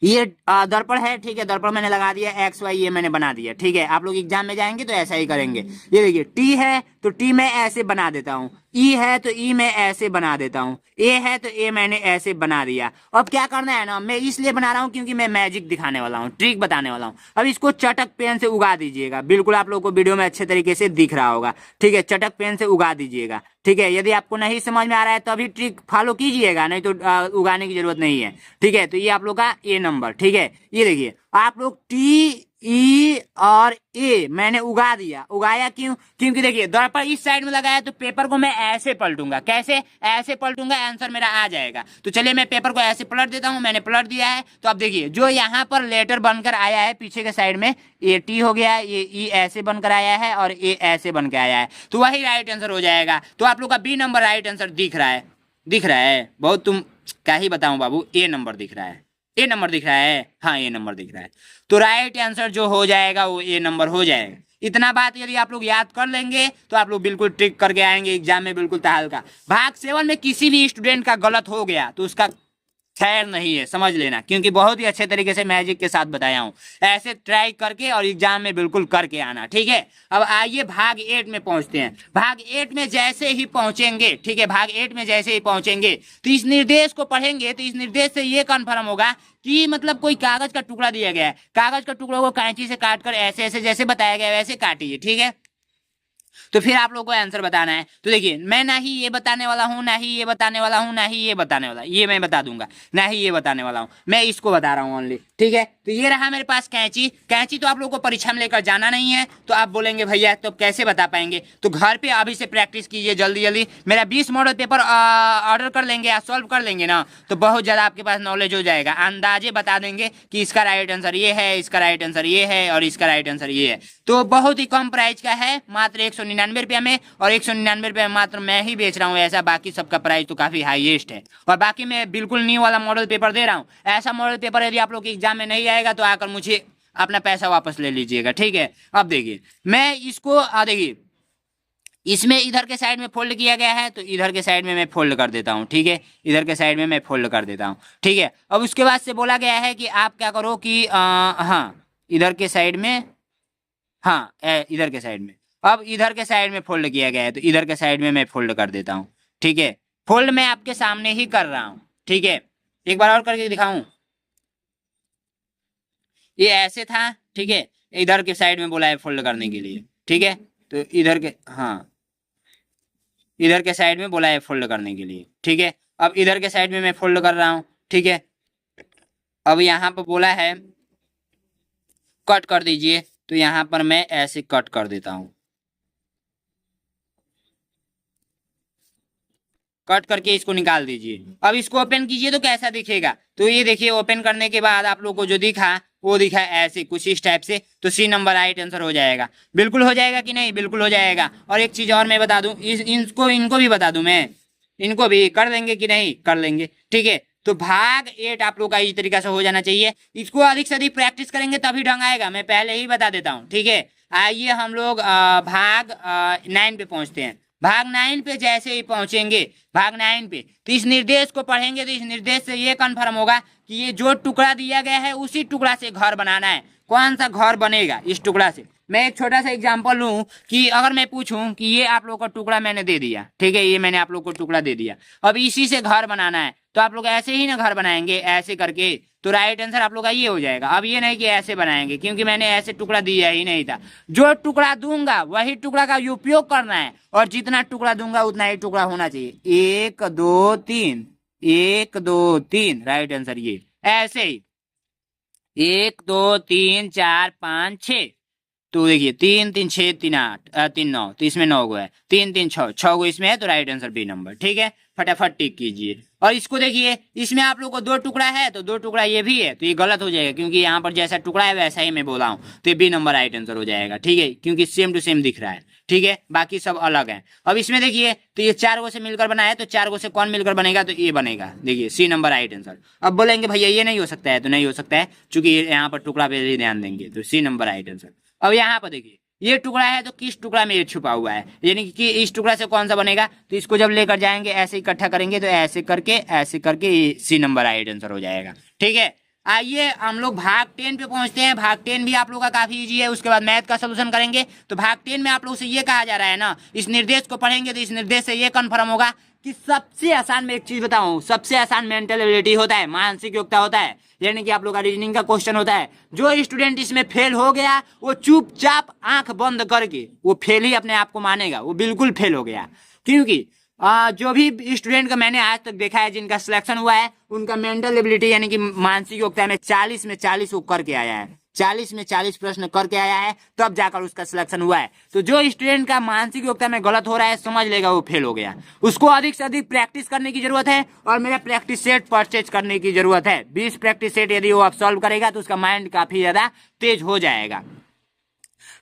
ये दर्पण है, ठीक है। दर्पण मैंने लगा दिया, एक्स वाई ये मैंने बना दिया, ठीक है। आप लोग एग्जाम में जाएंगे तो ऐसा ही करेंगे। ये देखिए टी है तो टी मैं ऐसे बना देता हूँ, ई है तो ई मैं ऐसे बना देता हूँ, ए है तो ए मैंने ऐसे बना दिया। अब क्या करना है ना, मैं इसलिए बना रहा हूँ क्योंकि मैं मैजिक दिखाने वाला हूँ, ट्रिक बताने वाला हूँ। अब इसको चटक पेन से उगा दीजिएगा। बिल्कुल आप लोग को वीडियो में अच्छे तरीके से दिख रहा होगा, ठीक है। चटक पेन से उगा दीजिएगा, ठीक है। यदि आपको नहीं समझ में आ रहा है तो अभी ट्रिक फॉलो कीजिएगा, नहीं तो उगाने की जरूरत नहीं है, ठीक है। तो ये आप लोग का ए नंबर, ठीक है। ये देखिए आप लोग टी ई और ए मैंने उगा दिया। उगाया क्यों? क्योंकि देखिए दर्पण इस साइड में लगाया तो पेपर को मैं ऐसे पलटूंगा। कैसे? ऐसे पलटूंगा, आंसर मेरा आ जाएगा। तो चलिए मैं पेपर को ऐसे पलट देता हूं। मैंने पलट दिया है। तो अब देखिए जो यहाँ पर लेटर बनकर आया है पीछे के साइड में, ए टी हो गया, ये ई ऐसे बनकर आया है और ए ऐसे बनकर आया है, तो वही राइट आंसर हो जाएगा। तो आप लोग का बी नंबर राइट आंसर दिख रहा है। दिख रहा है बहुत, तुम क्या ही बताऊं बाबू, ए नंबर दिख रहा है। ए नंबर दिख रहा है, हाँ ए नंबर दिख रहा है। तो राइट आंसर जो हो जाएगा वो ए नंबर हो जाएगा। इतना बात यदि आप लोग याद कर लेंगे तो आप लोग बिल्कुल ट्रिक करके आएंगे एग्जाम में बिल्कुल तहलका। भाग 7 में किसी भी स्टूडेंट का गलत हो गया तो उसका खैर नहीं है, समझ लेना, क्योंकि बहुत ही अच्छे तरीके से मैजिक के साथ बताया हूं। ऐसे ट्राई करके और एग्जाम में बिल्कुल करके आना, ठीक है। अब आइए भाग 8 में पहुंचते हैं। भाग 8 में जैसे ही पहुंचेंगे, ठीक है, भाग 8 में जैसे ही पहुंचेंगे तो इस निर्देश को पढ़ेंगे तो इस निर्देश से ये कन्फर्म होगा कि मतलब कोई कागज का टुकड़ा दिया गया है, कागज का टुकड़ा को कैंची से काटकर ऐसे ऐसे जैसे बताया गया वैसे काटिए, ठीक है। तो फिर आप लोगों को आंसर बताना है। तो देखिए मैं ना ही ये बताने वाला हूँ, ना ही ये बताने वाला हूँ, ना ही ये बताने वाला, ये मैं बता दूंगा, ना ही ये बताने वाला हूँ, मैं इसको बता रहा हूँ ओनली, ठीक है। तो ये रहा मेरे पास कैंची। कैंची तो आप लोगों को परीक्षा में लेकर जाना नहीं है, तो आप बोलेंगे भैया तो कैसे बता पाएंगे, तो घर पे अभी से प्रैक्टिस कीजिए जल्दी जल्दी। मेरा 20 मॉडल पेपर ऑर्डर कर लेंगे या सॉल्व कर लेंगे ना, तो बहुत ज़्यादा आपके पास नॉलेज हो जाएगा। अंदाजे बता देंगे कि इसका राइट आंसर ये है, इसका राइट आंसर ये है और इसका राइट आंसर ये है। तो बहुत ही कम प्राइस का है, मात्र 199 रुपया में, और 199 रुपये में मात्र मैं ही बेच रहा हूँ ऐसा। बाकी सबका प्राइस तो काफी हाईएस्ट है, और बाकी मैं बिल्कुल न्यू वाला मॉडल पेपर दे रहा हूँ। ऐसा मॉडल पेपर यदि आप लोग के एग्जाम में नहीं आएगा तो आकर मुझे अपना पैसा वापस ले लीजिएगा, ठीक है। अब देखिए मैं इसको देखिए इसमें इधर के साइड में फोल्ड किया गया है, तो इधर के साइड में मैं फोल्ड कर देता हूँ, ठीक है। इधर के साइड में मैं फोल्ड कर देता हूँ, ठीक है। अब उसके बाद से बोला गया है कि आप क्या करो कि हाँ इधर के साइड में, हाँ इधर के साइड में, अब इधर के साइड में फोल्ड किया गया है तो इधर के साइड में मैं फोल्ड कर देता हूँ, ठीक है। फोल्ड मैं आपके सामने ही कर रहा हूँ, ठीक है। एक बार और करके दिखाऊं, ये ऐसे था, ठीक है। इधर के साइड में बोला है फोल्ड करने के लिए, ठीक है। तो इधर के, हाँ इधर के साइड में बोला है फोल्ड करने के लिए, ठीक है। अब इधर के साइड में मैं फोल्ड कर रहा हूँ, ठीक है। अब यहाँ पर बोला है कट कर दीजिए, तो यहाँ पर मैं ऐसे कट कर देता हूँ। कट करके इसको निकाल दीजिए। अब इसको ओपन कीजिए तो कैसा दिखेगा, तो ये देखिए ओपन करने के बाद आप लोग को जो दिखा वो दिखा ऐसे कुछ इस टाइप से, तो सी नंबर राइट आंसर हो जाएगा। बिल्कुल हो जाएगा कि नहीं? बिल्कुल हो जाएगा। और एक चीज और मैं बता दूं, इनको भी बता दूं मैं, इनको भी कर देंगे कि नहीं? कर लेंगे, ठीक है। तो भाग 8 आप लोग का इस तरीका से हो जाना चाहिए। इसको अधिक से अधिक प्रैक्टिस करेंगे तभी ढंग आएगा, मैं पहले ही बता देता हूँ, ठीक है। आइए हम लोग भाग 9 पे पहुंचते हैं। भाग 9 पे जैसे ही पहुंचेंगे, भाग 9 पे, तो इस निर्देश को पढ़ेंगे तो इस निर्देश से ये कन्फर्म होगा कि ये जो टुकड़ा दिया गया है उसी टुकड़ा से घर बनाना है। कौन सा घर बनेगा इस टुकड़ा से? मैं एक छोटा सा एग्जांपल लूं कि अगर मैं पूछूं कि ये आप लोग को टुकड़ा मैंने दे दिया, ठीक है, ये मैंने आप लोग को टुकड़ा दे दिया, अब इसी से घर बनाना है, तो आप लोग ऐसे ही ना घर बनाएंगे, ऐसे करके, तो राइट आंसर आप लोग का ये हो जाएगा। अब ये नहीं कि ऐसे बनाएंगे, क्योंकि मैंने ऐसे टुकड़ा दिया ही नहीं था। जो टुकड़ा दूंगा वही टुकड़ा का उपयोग करना है, और जितना टुकड़ा दूंगा उतना ही टुकड़ा होना चाहिए। 1 2 3, 1 2 3, राइट आंसर ये ऐसे ही 1 2 3 4 5 6। तो देखिए 3 3 6 3 8 3 9, तो इसमें 9 गो है, 3 3 6 गो इसमें है, तो राइट आंसर बी नंबर, ठीक है। फटाफट टिक कीजिए। और इसको देखिए, इसमें आप लोग को 2 टुकड़ा है तो 2 टुकड़ा ये भी है, तो ये गलत हो जाएगा, क्योंकि यहाँ पर जैसा टुकड़ा है वैसा ही मैं बोला हूँ, तो ये बी नंबर राइट आंसर हो जाएगा, ठीक है, क्योंकि सेम टू सेम दिख रहा है, ठीक है, बाकी सब अलग है। अब इसमें देखिए, तो ये 4 गो से मिलकर बना है, तो 4 गो से कौन मिलकर बनेगा? तो ये बनेगा, देखिए सी नंबर राइट आंसर। अब बोलेंगे भैया ये नहीं हो सकता है, तो नहीं हो सकता है, चूंकि यहाँ पर टुकड़ा पे ही ध्यान देंगे, तो सी नंबर राइट आंसर। अब यहाँ पर देखिए ये टुकड़ा है, तो किस टुकड़ा में ये छुपा हुआ है, यानी कि इस टुकड़ा से कौन सा बनेगा? तो इसको जब लेकर जाएंगे ऐसे इकट्ठा करेंगे, तो ऐसे करके सी नंबर राइट आंसर हो जाएगा, ठीक है। आइए हम लोग भाग 10 पे पहुंचते हैं। भाग 10 भी आप लोग का काफी इजी है, उसके बाद मैथ का सोल्यूशन करेंगे। तो भाग 10 में आप लोग से ये कहा जा रहा है ना, इस निर्देश को पढ़ेंगे तो इस निर्देश से ये कन्फर्म होगा कि सबसे आसान, मैं एक चीज बताऊं, सबसे आसान मेंटल एबिलिटी होता है, मानसिक योग्यता होता है, यानी कि आप लोग का रीजनिंग का क्वेश्चन होता है। जो स्टूडेंट इसमें फेल हो गया वो चुपचाप आंख बंद करके वो फेल ही अपने आप को मानेगा, वो बिल्कुल फेल हो गया। क्योंकि जो भी स्टूडेंट का मैंने आज तक देखा है जिनका सिलेक्शन हुआ है, उनका मेंटल एबिलिटी यानी कि मानसिक योग्यता में 40 में 40 वो करके आया है, 40 में 40 प्रश्न करके आया है, तब जाकर उसका सिलेक्शन हुआ है। तो जो स्टूडेंट का मानसिक योग्यता में गलत हो रहा है, समझ लेगा वो फेल हो गया। उसको अधिक से अधिक प्रैक्टिस करने की जरूरत है और मेरा प्रैक्टिस सेट परचेज करने की जरूरत है। 20 प्रैक्टिस सेट यदि वो आप सॉल्व करेगा तो उसका माइंड काफी ज्यादा तेज हो जाएगा।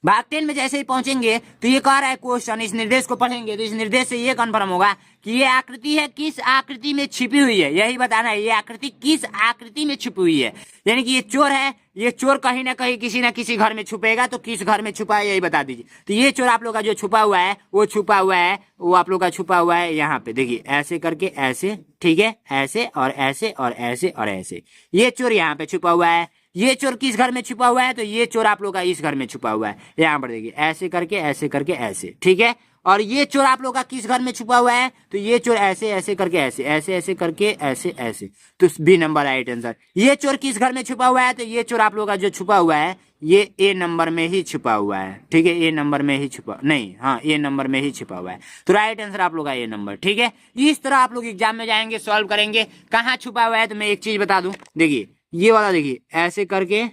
भाग 10 में जैसे ही पहुंचेंगे तो ये कह रहा है क्वेश्चन, इस निर्देश को पढ़ेंगे तो इस निर्देश से ये कन्फर्म होगा कि ये आकृति है किस आकृति में छिपी हुई है, यही बताना है ये आकृति किस आकृति में छिपी हुई है। यानी कि ये चोर है, ये चोर कहीं ना कहीं किसी ना किसी घर में छुपेगा, तो किस घर में छुपा है यही बता दीजिए। तो ये चोर आप लोग का जो छुपा हुआ है वो छुपा हुआ है, वो आप लोग का छुपा हुआ है यहाँ पे देखिए, ऐसे करके ऐसे, ठीक है, ऐसे और ऐसे और ऐसे और ऐसे, ये चोर यहाँ पे छुपा हुआ है। ये चोर किस घर में छुपा हुआ है, तो ये चोर आप लोग का इस घर में छुपा हुआ है, यहाँ पर देखिए ऐसे करके ऐसे करके ऐसे, ठीक है। और ये चोर आप लोग का किस घर में छुपा हुआ है, तो ये चोर ऐसे ऐसे करके ऐसे ऐसे ऐसे करके ऐसे ऐसे, तो बी नंबर राइट आंसर। ये चोर किस घर में छुपा हुआ है, तो ये चोर आप लोग का जो छुपा हुआ है ये ए नंबर में ही छुपा हुआ है, ठीक है, ए नंबर में ही छुपा, नहीं हाँ ए नंबर में ही छुपा हुआ है। तो राइट आंसर आप लोग का ए नंबर, ठीक है। इस तरह आप लोग एग्जाम में जाएंगे, सॉल्व करेंगे कहाँ छुपा हुआ है। तो मैं एक चीज बता दूं, देखिए ये वाला देखिए ऐसे करके,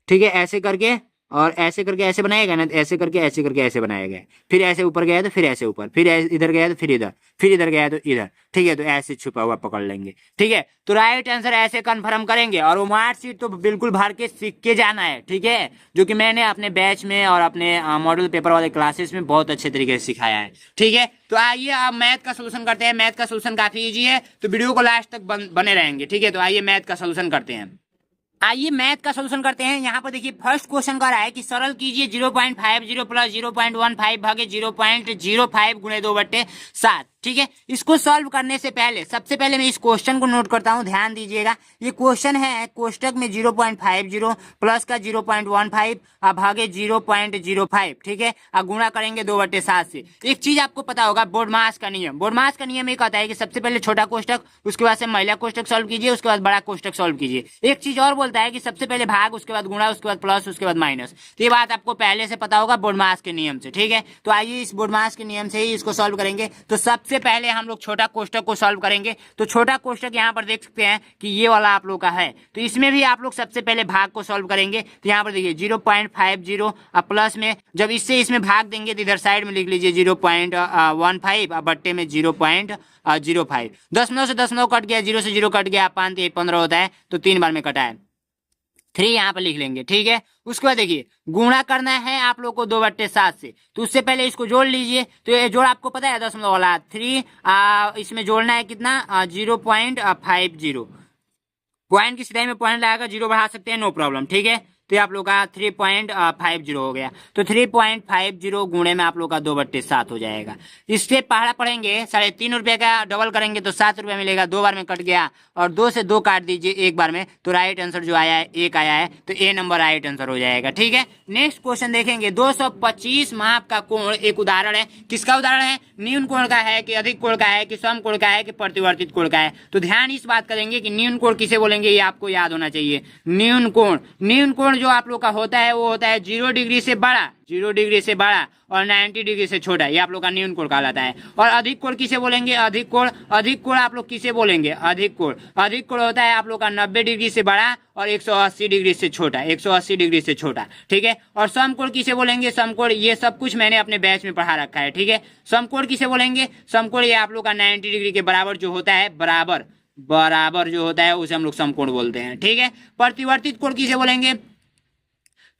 ठीक है, ऐसे करके और ऐसे करके ऐसे बनाएगा ना, ऐसे करके ऐसे बनाया गया, फिर ऐसे ऊपर गया तो फिर ऐसे ऊपर, फिर इधर गया तो फिर इधर गया तो इधर, ठीक है। तो ऐसे छुपा हुआ पकड़ लेंगे, ठीक है। तो राइट आंसर ऐसे कंफर्म करेंगे और वो मार्कशीट तो बिल्कुल भर के सीख के जाना है, ठीक है, जो कि मैंने अपने बैच में और अपने मॉडल पेपर वाले क्लासेस में बहुत अच्छे तरीके से सिखाया है, ठीक है। तो आइए अब मैथ का सोल्यूशन करते हैं। मैथ का सोल्यूशन काफी ईजी है, तो वीडियो को लास्ट तक बने रहेंगे, ठीक है। तो आइए मैथ का सोल्यूशन करते हैं। आइए मैथ का सोल्यूशन करते हैं। यहाँ पर देखिए फर्स्ट क्वेश्चन कर रहा है कि सरल कीजिए 0.50 प्लस 0.15 भागे 0.05 गुणे 2/7, ठीक है। इसको सॉल्व करने से पहले सबसे पहले मैं इस क्वेश्चन को नोट करता हूँ, ध्यान दीजिएगा। ये क्वेश्चन है कोष्टक में 0.50 प्लस का 0.15 भागे 0.05, ठीक है, गुणा करेंगे 2/7 से। एक चीज आपको पता होगा, बोर्डमास का नियम, बोर्डमास का नियम ये कहता है कि सबसे पहले छोटा कोष्टक, उसके बाद से महिला कोष्टक सॉल्व कीजिए, उसके बाद बड़ा कोष्टक सॉल्व कीजिए। एक चीज और बोलता है कि सबसे पहले भाग, उसके बाद गुणा, उसके बाद प्लस, उसके बाद माइनस। तो ये बात आपको पहले से पता होगा बोर्डमास के नियम से, ठीक है। तो आइए इस बोर्डमास के नियम से ही इसको सॉल्व करेंगे। तो सबसे पहले हम लोग छोटा कोष्टक को सॉल्व करेंगे। तो छोटा कोष्टक यहाँ पर देख सकते हैं कि ये वाला आप लोग का है, तो इसमें भी आप लोग सबसे पहले भाग को सॉल्व करेंगे। तो यहाँ पर देखिए 0.50 प्लस में जब इससे इसमें भाग देंगे तो इधर साइड में लिख लीजिए 0.15 बट्टे में 0.05। दशमलव से दशमलव कट गया, 0 से 0 कट गया, 5 3 15 होता है, तो 3 बार में कटा है, 3 यहाँ पर लिख लेंगे, ठीक है। उसके बाद देखिए गुणा करना है आप लोग को 2/7 से, तो उससे पहले इसको जोड़ लीजिए। तो ये जोड़ आपको पता है दशमलव वाला 3, इसमें जोड़ना है कितना 0.50, पॉइंट की सिधाई में पॉइंट लगाकर 0 बढ़ा सकते हैं, नो प्रॉब्लम, ठीक है। तो आप लोग का 3.50 हो गया। तो 3.50 गुणे में आप लोग का 2/7 हो जाएगा। इससे पहाड़ा पढ़ेंगे 3.5 रुपये का, डबल करेंगे तो 7 रुपये मिलेगा, 2 बार में कट गया, और 2 से 2 काट दीजिए 1 बार में, तो राइट आंसर जो आया है 1 आया है, तो ए नंबर राइट आंसर हो जाएगा, ठीक है। नेक्स्ट क्वेश्चन देखेंगे। 225 माप का कोण एक उदाहरण है। किसका उदाहरण है? न्यून कोण का है कि अधिक कोण का है कि सम कोण का है कि परिवर्तित कोण का है। तो ध्यान इस बात करेंगे कि न्यून कोण किसे बोलेंगे, ये आपको याद होना चाहिए। न्यून कोण जो आप लोग का होता है वो होता है 0 डिग्री से बड़ा, 0 डिग्री से बड़ा और 90 डिग्री से छोटा, ये आप लोग का न्यून कोण कहलाता है। और अधिक कोण किसे बोलेंगे? अधिक कोण आप लोग किसे बोलेंगे? अधिक कोण होता है आप लोग का 90 डिग्री से बड़ा और 180 डिग्री से छोटा, 180 डिग्री से छोटा, ठीक है। और समकोण किसे बोलेंगे? समकोण, ये सब कुछ मैंने अपने बैच में पढ़ा रखा है, ठीक है। समकोण किसे बोलेंगे? समकोण ये आप लोग का 90 डिग्री के बराबर जो होता है, बराबर जो होता है उसे हम लोग समकोण बोलते हैं, ठीक है। प्रतिवर्तित कोण किसे बोलेंगे?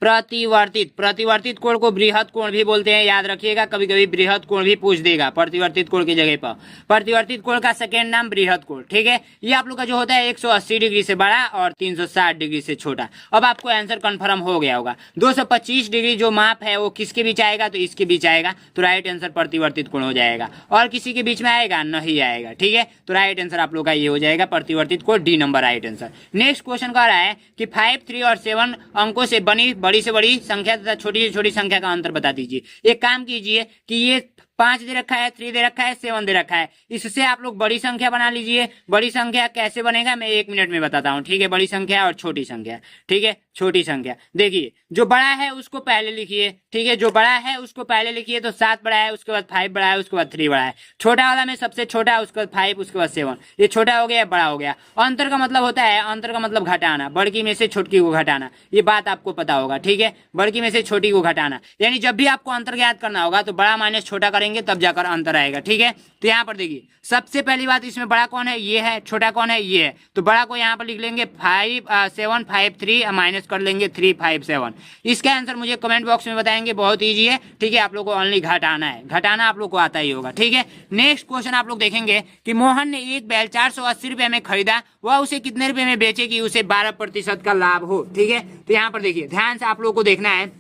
प्रतिवर्तित कोण को बृहत कोण भी बोलते हैं, याद रखिएगा, कभी कभी बृहत कोण भी पूछ देगा प्रतिवर्तित कोण की जगह पर। प्रतिवर्तित कोण का सेकेंड नाम बृहत कोण, ठीक है। ये आप लोग का जो होता है 180 डिग्री से बड़ा और 360 डिग्री से छोटा। अब आपको आंसर कंफर्म हो गया होगा। 225 डिग्री जो माप है वो किसके बीच आएगा? तो इसके बीच आएगा, तो राइट आंसर प्रतिवर्तित कोण हो जाएगा। और किसी के बीच में आएगा? नहीं आएगा, ठीक है। तो राइट आंसर आप लोग का ये हो जाएगा प्रतिवर्तित कोण, D number right answer. Next question कह रहा है कि 5, 3 और 7 अंकों से बनी बड़ी से बड़ी संख्या तथा छोटी से छोटी संख्या का अंतर बता दीजिए। एक काम कीजिए कि ये 5 दे रखा है, 3 दे रखा है, 7 दे रखा है, इससे आप लोग बड़ी संख्या बना लीजिए। बड़ी संख्या कैसे बनेगा मैं 1 मिनट में बताता हूँ, ठीक है। बड़ी संख्या और छोटी संख्या, ठीक है। छोटी संख्या। देखिए जो बड़ा है उसको पहले लिखिए, ठीक है, जो बड़ा है उसको पहले लिखिए। तो 7 बड़ा है, उसके बाद 5 बड़ा है, उसके बाद 3 बड़ा है। छोटा वाला में सबसे छोटा, उसके बाद 5, उसके बाद 7। ये छोटा हो गया, बड़ा हो गया। अंतर का मतलब होता है, अंतर का मतलब घटाना, बड़की में से छोटकी को घटाना। ये बात आपको पता होगा, ठीक है, बड़की में से छोटी को घटाना। यानी जब भी आपको अंतर ज्ञात करना होगा तो बड़ा माइनस छोटा करेंगे तब जाकर अंतर आएगा, ठीक है। तो यहाँ पर देखिए सबसे पहली बात, इसमें बड़ा कौन है, ये है, छोटा कौन है, ये है। तो बड़ा को यहाँ पर लिख लेंगे 5 7 5 3, माइनस कर लेंगे 3 5 7। इसका आंसर मुझे कमेंट बॉक्स में बताएंगे, बहुत ईजी है, ठीक है। आप लोग को ओनली घटाना है, घटाना आप लोग को आता ही होगा, ठीक है। नेक्स्ट क्वेश्चन आप लोग देखेंगे कि मोहन ने एक बैल 480 रुपए में खरीदा, वह उसे कितने रुपए में बेचे कि उसे 12% का लाभ हो, ठीक है। तो यहाँ पर देखिए ध्यान से आप लोग को देखना है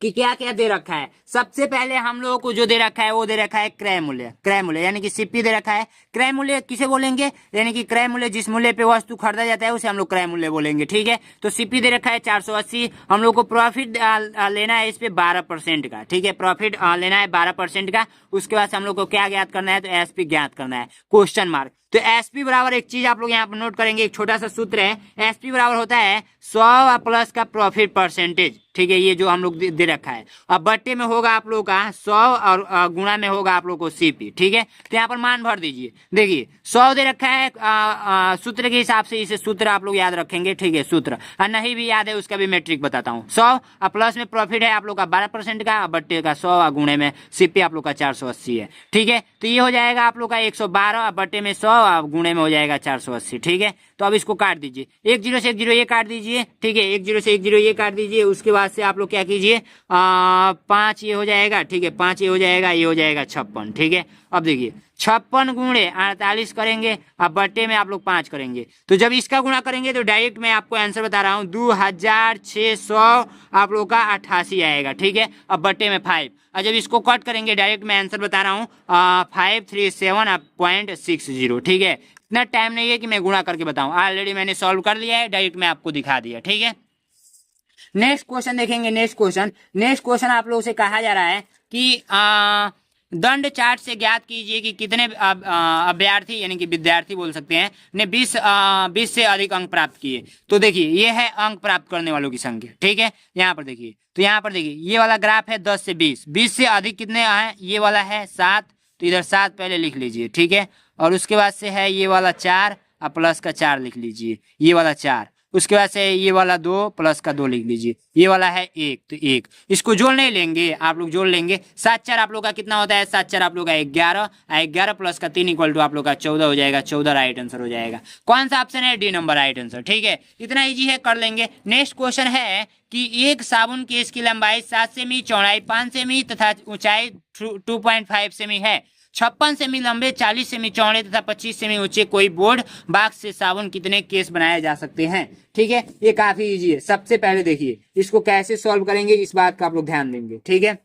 कि क्या क्या दे रखा है। सबसे पहले हम लोगों को जो दे रखा है वो दे रखा है क्रय मूल्य, क्रय मूल्य यानी कि सीपी दे रखा है। क्रय मूल्य किसे बोलेंगे, यानी कि क्रय मूल्य जिस मूल्य पे वस्तु खरीदा जाता है उसे हम लोग क्रय मूल्य बोलेंगे, ठीक है। तो सीपी दे रखा है 480। हम लोग को प्रॉफिट लेना है इस पे 12% का, ठीक है, प्रॉफिट लेना है 12% का। उसके बाद हम लोग को क्या ज्ञात करना है, तो एसपी ज्ञात करना है, क्वेश्चन मार्क। तो एसपी बराबर, एक चीज आप लोग यहाँ पर नोट करेंगे, एक छोटा सा सूत्र है, एसपी बराबर होता है 100 प्लस का प्रॉफिट परसेंटेज, ठीक है। ये जो हम लोग दे रखा है, अब बट्टे में होगा आप लोग का 100 और गुणा में होगा आप लोग को सीपी, ठीक है। तो यहाँ पर मान भर दीजिए। देखिए 100 दे रखा है, सूत्र के हिसाब से इसे सूत्र आप लोग याद रखेंगे, ठीक है, सूत्र, और नहीं भी याद है उसका भी मैट्रिक बताता हूँ। 100 प्लस में प्रॉफिट है आप लोग का 12% का, बट्टे का 100 और गुणे में सीपी आप लोग का 480 है, ठीक है। तो ये हो जाएगा आप लोग का 112, बट्टे में 100 और गुणे में हो जाएगा 480, ठीक है। तो अब इसको काट दीजिए, 1 0 से 1 0 ये काट दीजिए, ठीक है, 1 0 से 1 0 ये काट दीजिए। उसके बाद से आप लोग क्या कीजिए, 5 ये हो जाएगा, ठीक है, 5 ये हो जाएगा, ये हो जाएगा 56, ठीक है। अब देखिए 56 गुणे 48 करेंगे, अब बट्टे में आप लोग 5 करेंगे। तो जब इसका गुणा करेंगे तो डायरेक्ट मैं आपको आंसर बता रहा हूँ 2600 आप लोग का 88 आएगा, ठीक है। अब बट्टे में 5, और जब इसको कट करेंगे डायरेक्ट मैं आंसर बता रहा हूँ 537.60, ठीक है। इतना टाइम नहीं है कि मैं गुणा करके बताऊं, ऑलरेडी मैंने सॉल्व कर लिया है, डायरेक्ट मैं आपको दिखा दिया, ठीक है। नेक्स्ट क्वेश्चन देखेंगे। नेक्स्ट क्वेश्चन आप लोगों से कहा जा रहा है कि दंड चार्ट से ज्ञात कीजिए कि कितने अभ्यर्थी यानी कि विद्यार्थी बोल सकते हैं ने 20 से अधिक अंक प्राप्त किए। तो देखिए ये है अंक प्राप्त करने वालों की संख्या, ठीक है। यहाँ पर देखिए, तो यहाँ पर देखिए ये वाला ग्राफ है 10 से 20, 20 से अधिक कितने हैं, ये वाला है 7, तो इधर 7 पहले लिख लीजिए, ठीक है। और उसके बाद से है ये वाला 4 और प्लस का 4 लिख लीजिए, ये वाला 4। उसके बाद से ये वाला 2 प्लस का 2 लिख लीजिए, ये वाला है 1, तो 1। इसको जोड़ नहीं लेंगे, आप लोग जोड़ लेंगे। 7 4 आप लोग का कितना होता है, 7 4 आप लोग का 11, 11 प्लस का 3 इक्वल टू आप लोग का 14 हो जाएगा, 14 राइट आंसर हो जाएगा। कौन सा ऑप्शन है, डी नंबर राइट आंसर, ठीक है। इतना इजी है, कर लेंगे। नेक्स्ट क्वेश्चन है कि एक साबुन केस की लंबाई 7 सेमी, चौड़ाई 5 सेमी तथा ऊंचाई 2.5 सेमी है। 56 सेमी लंबे, 40 सेमी चौड़े तथा 25 सेमी ऊंचे कोई बोर्ड बॉक्स से साबुन कितने केस बनाए जा सकते हैं, ठीक है। ये काफी इजी है। सबसे पहले देखिए इसको कैसे सॉल्व करेंगे, इस बात का आप लोग ध्यान देंगे, ठीक है।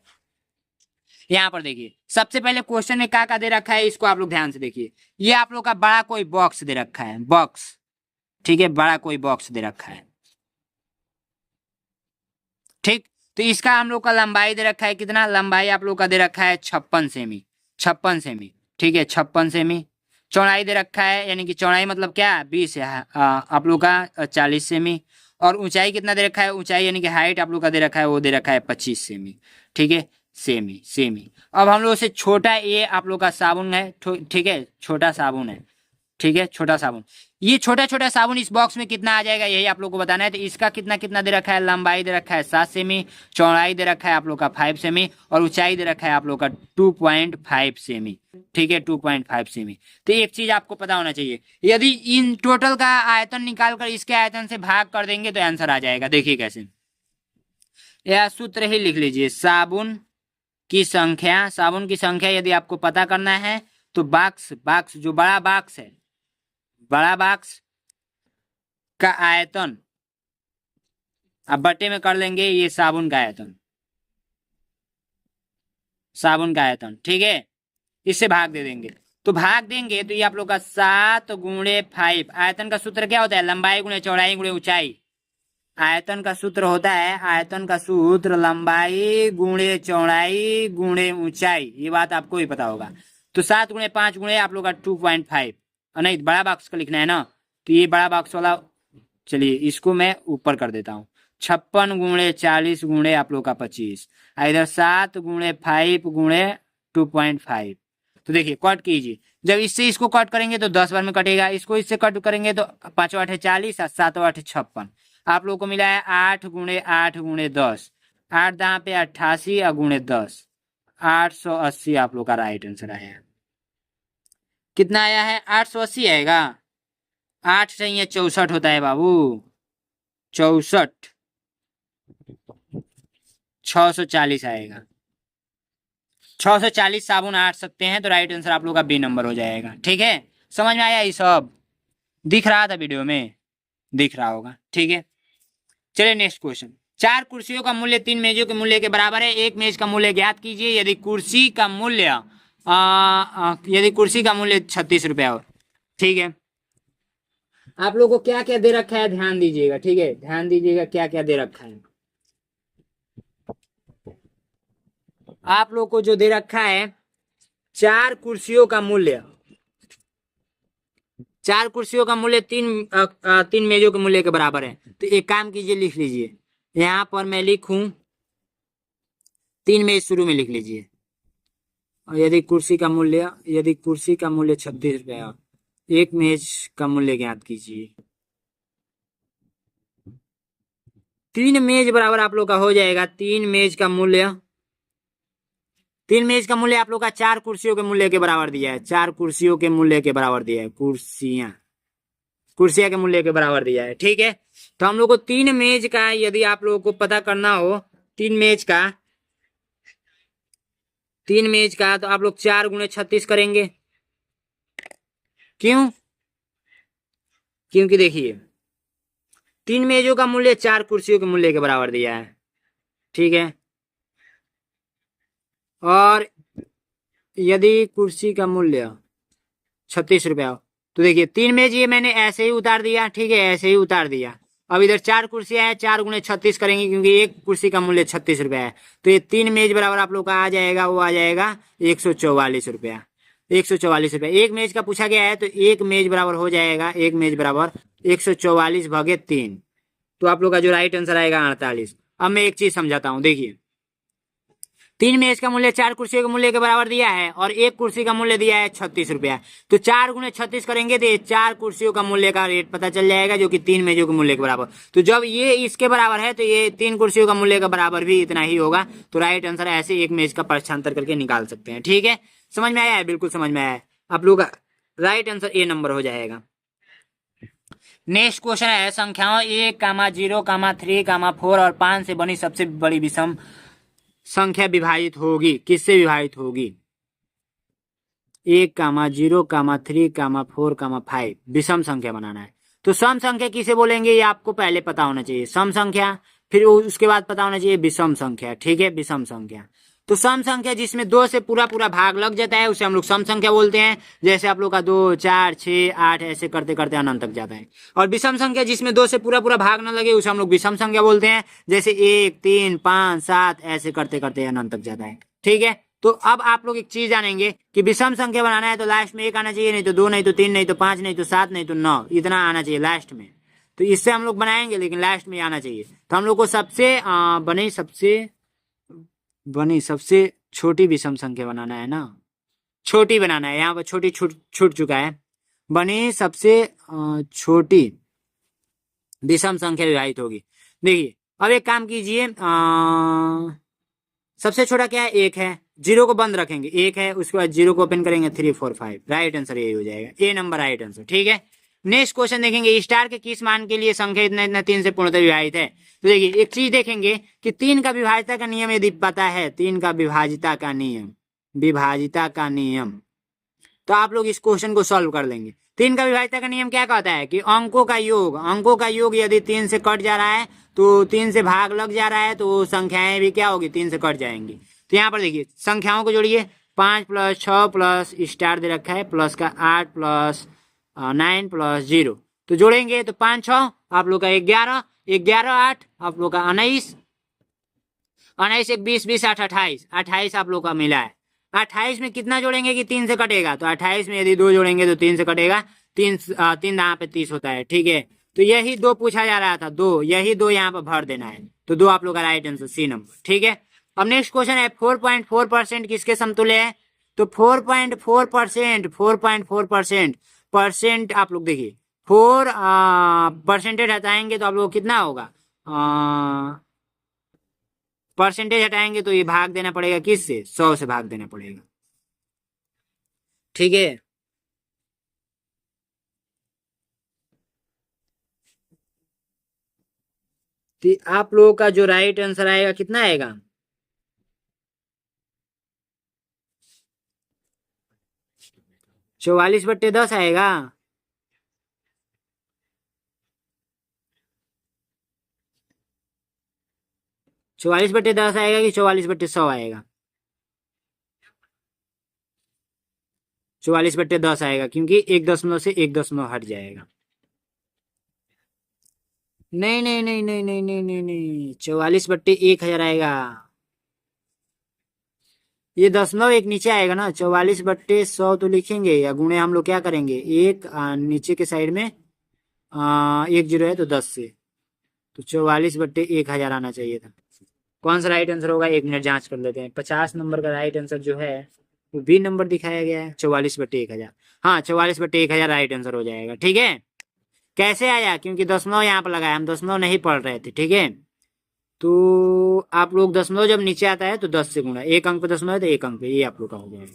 यहाँ पर देखिए सबसे पहले क्वेश्चन में क्या दे रखा है, इसको आप लोग ध्यान से देखिए। ये आप लोग का बड़ा कोई बॉक्स दे रखा है, बॉक्स, ठीक है, बड़ा कोई बॉक्स दे रखा है, ठीक। तो इसका हम लोग का लंबाई दे रखा है, कितना लंबाई आप लोग का दे रखा है 56 सेमी, 56 सेमी, ठीक है, 56 सेमी। चौड़ाई दे रखा है, यानी कि चौड़ाई मतलब क्या 20 है, आप लोग का 40 सेमी। और ऊंचाई कितना दे रखा है, ऊंचाई यानी कि हाइट आप लोग का दे रखा है, वो दे रखा है 25 सेमी, ठीक है, सेमी सेमी। अब हम लोग से छोटा ये आप लोग का साबुन है, ठीक है, छोटा साबुन है, ठीक है, छोटा साबुन। ये छोटा छोटा साबुन इस बॉक्स में कितना आ जाएगा, यही आप लोग को बताना है। तो इसका कितना कितना दे रखा है, लंबाई दे रखा है 7 सेमी, चौड़ाई दे रखा है आप लोग का 5 सेमी, और ऊंचाई दे रखा है आप लोग का 2.5 सेमी, ठीक है, 2.5 सेमी। तो एक चीज आपको पता होना चाहिए, यदि इन टोटल का आयतन निकाल कर इसके आयतन से भाग कर देंगे तो आंसर आ जाएगा। देखिए कैसे, यह सूत्र ही लिख लीजिए, साबुन की संख्या यदि आपको पता करना है तो बॉक्स जो बड़ा बॉक्स है, बड़ा बॉक्स का आयतन अब बट्टे में कर लेंगे, ये साबुन का आयतन, साबुन का आयतन, ठीक है, इससे भाग दे देंगे। तो भाग देंगे तो ये आप लोग का 7 गुणे 5। आयतन का सूत्र क्या होता है, लंबाई गुणे चौड़ाई गुणे ऊंचाई। आयतन का सूत्र होता है, आयतन का सूत्र लंबाई गुणे चौड़ाई गुणे ऊंचाई, ये बात आपको ही पता होगा। तो 7 गुणे 5 गुणे आप लोग का 2.5, नहीं बड़ा बॉक्स का लिखना है ना, तो ये बड़ा बॉक्स वाला चलिए इसको मैं ऊपर कर देता हूँ। 56 गुणे 40 गुणे आप लोग का 25, इधर 7 गुणे 5 गुणे 2.5। तो देखिए कट कीजिए, जब इससे इसको कट करेंगे तो 10 बार में कटेगा, इसको इससे कट करेंगे तो 5 8 40 और 7 8 56। आप लोग को मिला है 8 गुणे 8 गुणे 10, 8 दां पे 88 और गुणे 10, 880 आप लोग का राइट आंसर आया। कितना आया है? 880 आएगा। 8 से ये 64 होता है बाबू, 64, 640 आएगा। 640 साबुन आट सकते हैं, तो राइट आंसर आप लोग का बी नंबर हो जाएगा। ठीक है, समझ में आया? ये सब दिख रहा था वीडियो में, दिख रहा होगा। ठीक है, चलिए नेक्स्ट क्वेश्चन। 4 कुर्सियों का मूल्य 3 मेजों के मूल्य के बराबर है। एक मेज का मूल्य ज्ञात कीजिए यदि कुर्सी का मूल्य 36 रुपया हो। ठीक है, आप लोगों को क्या क्या दे रखा है ध्यान दीजिएगा। ठीक है, ध्यान दीजिएगा क्या क्या दे रखा है। आप लोग को जो दे रखा है 4 कुर्सियों का मूल्य, 4 कुर्सियों का मूल्य 3 मेजों के मूल्य के बराबर है। तो एक काम कीजिए, लिख लीजिए। यहां पर मैं लिखूं 3 मेज शुरू में लिख लीजिए। और यदि कुर्सी का मूल्य 36 रुपया, एक मेज का मूल्य ज्ञात कीजिए। 3 मेज बराबर आप लोग का हो जाएगा 3 मेज का मूल्य आप लोग का 4 कुर्सियों के मूल्य के बराबर दिया है। 4 कुर्सियों के मूल्य के बराबर दिया है, कुर्सियां के मूल्य के बराबर दिया है। ठीक है, तो हम लोग को 3 मेज का यदि आप लोगों को पता करना हो, 3 मेज का तो आप लोग 4 गुणे 36 करेंगे। क्यों? क्योंकि देखिए 3 मेजों का मूल्य 4 कुर्सियों के मूल्य के बराबर दिया है। ठीक है, और यदि कुर्सी का मूल्य 36 रुपया हो तो देखिए 3 मेज ये मैंने ऐसे ही उतार दिया। ठीक है, ऐसे ही उतार दिया। अब इधर 4 कुर्सियां हैं, 4 गुणे 36 करेंगे क्योंकि एक कुर्सी का मूल्य 36 रुपया है। तो ये 3 मेज बराबर आप लोग का आ जाएगा, वो आ जाएगा 144 रुपया। 144 रुपया एक मेज का पूछा गया है, तो एक मेज बराबर हो जाएगा, एक मेज बराबर 144 भागे 3। तो आप लोग का जो राइट आंसर आएगा 48। अब मैं एक चीज समझाता हूँ, देखिए 3 मेज का मूल्य 4 कुर्सियों के मूल्य के बराबर दिया है और एक कुर्सी का मूल्य दिया है 36 रुपया। तो 4 गुणे 36 करेंगे तो 4 कुर्सियों का मूल्य का रेट पता चल जाएगा, जो कि 3 मेजों के मूल्य के बराबर। तो जब ये इसके बराबर है तो ये 3 कुर्सियों का मूल्य का बराबर भी इतना ही होगा। तो राइट आंसर ऐसे एक मेज का पक्षांतर करके निकाल सकते हैं। ठीक है, समझ में आया है? बिल्कुल समझ में आया है। आप लोग का राइट आंसर ए नंबर हो जाएगा। नेक्स्ट क्वेश्चन है, संख्याओं 1, 0, 3, 4 और 5 से बनी सबसे बड़ी विषम संख्या विभाजित होगी, किससे विभाजित होगी? 1, 0, 3, 4, 5 विषम संख्या बनाना है। तो सम संख्या किसे बोलेंगे ये आपको पहले पता होना चाहिए। सम संख्या, फिर उसके बाद पता होना चाहिए विषम संख्या। ठीक है, विषम संख्या। तो सम संख्या जिसमें 2 से पूरा भाग लग जाता है उसे हम लोग सम संख्या बोलते हैं। जैसे आप लोग का 2, 4, 6, 8 ऐसे करते करते अनंत तक जाता है। और विषम संख्या जिसमें 2 से पूरा भाग न लगे उसे हम लोग विषम संख्या बोलते हैं। जैसे 1, 3, 5, 7 ऐसे करते करते अनंत तक जाता है। ठीक है, तो अब आप लोग एक चीज जानेंगे कि विषम संख्या बनाना है तो लास्ट में 1 आना चाहिए, नहीं तो 2, नहीं तो 3, नहीं तो 5, नहीं तो 7, नहीं तो 9, इतना आना चाहिए लास्ट में। तो इससे हम लोग बनाएंगे लेकिन लास्ट में आना चाहिए। तो हम लोग को बनी सबसे छोटी विषम संख्या बनाना है ना, छोटी बनाना है। यहाँ पर छोटी छूट चुका है। बनी सबसे छोटी विषम संख्या विभाजित होगी। देखिए अब एक काम कीजिए, सबसे छोटा क्या है? 1 है। 0 को बंद रखेंगे, 1 है, उसके बाद 0 को ओपन करेंगे 3, 4, 5। राइट आंसर यही हो जाएगा, ए नंबर राइट आंसर। ठीक है, नेक्स्ट क्वेश्चन देखेंगे, स्टार के किस मान के लिए संख्या इतना 3 से पूर्णतः विभाजित है? तो देखिए एक चीज देखेंगे कि 3 का विभाजिता का नियम यदि पता है, 3 का विभाजिता का नियम, तो आप लोग इस क्वेश्चन को सॉल्व कर लेंगे। 3 का विभाजिता का नियम क्या कहता है कि अंकों का योग यदि 3 से कट जा रहा है, तो 3 से भाग लग जा रहा है, तो संख्याएं भी क्या होगी? 3 से कट जाएंगी। तो यहाँ पर देखिए संख्याओं को जोड़िए, 5 + 6 प्लस स्टार दे रखा है, प्लस का 8 + 9 + 0। तो जोड़ेंगे तो 5, 6 आप लोग का 11, 8 आप लोग का 19, 1 20, 20 8 28 आप लोग का मिला है। 28 में कितना जोड़ेंगे कि 3 से कटेगा? तो 28 में यदि 2 जोड़ेंगे तो 3 से कटेगा। 3 दां पे 30 होता है। ठीक है, तो यही दो पूछा जा रहा था, दो, यही दो यहाँ पर भर देना है। तो दो आप लोग का राइट आंसर, सी नंबर। ठीक है, अब नेक्स्ट क्वेश्चन है 4.4% किसके समतुल्य है? तो 4.4%, 4.4% परसेंट आप लोग देखिए, 4 परसेंटेज हटाएंगे तो आप लोग कितना होगा? परसेंटेज हटाएंगे तो ये भाग देना पड़ेगा किससे? 100 से भाग देना पड़ेगा। ठीक है, तो आप लोगों का जो राइट आंसर आएगा कितना आएगा? 44/10 आएगा। 44/10 आएगा कि 44/100 आएगा? 44/10 आएगा, क्योंकि 1 दशमलव से 1 दशमलव हट जाएगा। नहीं नहीं नहीं नहीं नहीं नहीं नहीं नहीं, 44/1000 आएगा। ये दशमलव एक नीचे आएगा ना, 44/100 तो लिखेंगे, या गुणे हम लोग क्या करेंगे, एक नीचे के साइड में एक जीरो है तो 10 से, तो 44/1000 आना चाहिए था। कौन सा राइट आंसर होगा? 1 मिनट जांच कर लेते हैं। 50 नंबर का राइट आंसर जो है वो बी नंबर दिखाया गया है, 44/1000। हाँ, 44/1000 राइट आंसर हो जाएगा। ठीक है, कैसे आया? क्योंकि दशमलव यहाँ पर लगाया, हम दशमलव नहीं पढ़ रहे थे। ठीक है, तो आप लोग दशमलव जब नीचे आता है तो 10 से गुणा, एक अंक पे दशमलव है तो एक अंक पे, ये आप लोग का हो जाएगा।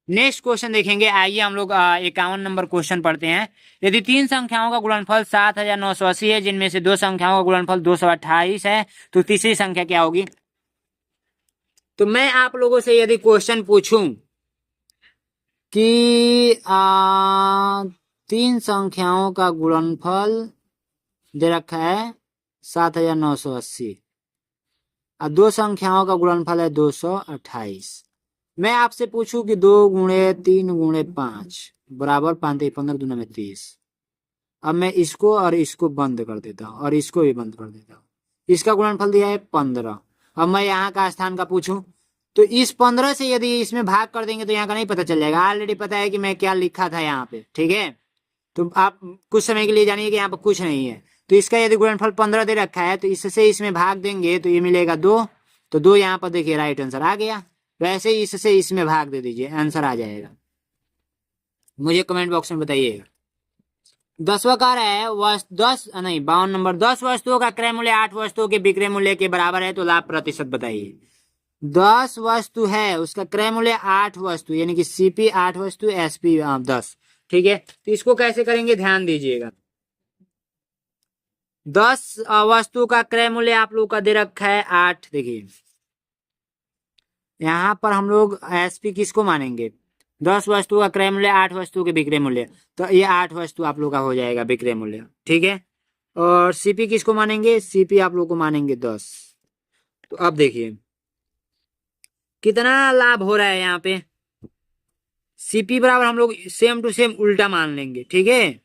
नेक्स्ट क्वेश्चन देखेंगे, आइए हम लोग 51 नंबर क्वेश्चन पढ़ते हैं। यदि 3 संख्याओं का गुणनफल 7980 है, जिनमें से 2 संख्याओं का गुणनफल 228 है, तो तीसरी संख्या क्या होगी? तो मैं आप लोगों से यदि क्वेश्चन पूछूं कि 3 संख्याओं का गुणनफल दे रखा है 7980 और 2 संख्याओं का गुणनफल है 228, मैं आपसे पूछूं कि 2 गुणे 3 गुणे 5 बराबर 5 15 दूना में 30। अब मैं इसको और इसको बंद कर देता हूँ और इसको भी बंद कर देता हूँ। इसका गुणनफल दिया है 15। अब मैं यहाँ का स्थान का पूछूं तो इस 15 से यदि इसमें भाग कर देंगे तो यहाँ का नहीं पता चल जाएगा, ऑलरेडी पता है कि मैं क्या लिखा था यहाँ पे। ठीक है, तो आप कुछ समय के लिए जानिए कि यहाँ पर कुछ नहीं है। तो इसका यदि गुणनफल 15 दे रखा है तो इससे इसमें भाग देंगे तो ये मिलेगा 2, तो 2 यहाँ पर देखिए राइट आंसर आ गया। वैसे ही इससे इसमें भाग दे दीजिए, आंसर आ जाएगा। मुझे कमेंट बॉक्स में बताइएगा। 10वां कार्य है 52 नंबर, 10 वस्तुओं का क्रय मूल्य 8 वस्तुओं के विक्रय मूल्य के बराबर है, तो लाभ प्रतिशत बताइए। 10 वस्तु है, उसका क्रय मूल्य 8 वस्तु, यानी कि सीपी 8 वस्तु, एसपी 10। ठीक है, तो इसको कैसे करेंगे ध्यान दीजिएगा। 10 वस्तु का क्रय मूल्य आप लोग का दे रखा है 8। देखिए यहाँ पर हम लोग एसपी किसको मानेंगे? 10 वस्तु का क्रय मूल्य 8 वस्तु के विक्रय मूल्य, तो ये 8 वस्तु आप लोग का हो जाएगा विक्रय मूल्य। ठीक है, और सीपी किसको मानेंगे? सीपी आप लोग को मानेंगे 10। तो अब देखिए कितना लाभ हो रहा है यहाँ पे। सीपी बराबर हम लोग सेम टू सेम उल्टा मान लेंगे। ठीक है,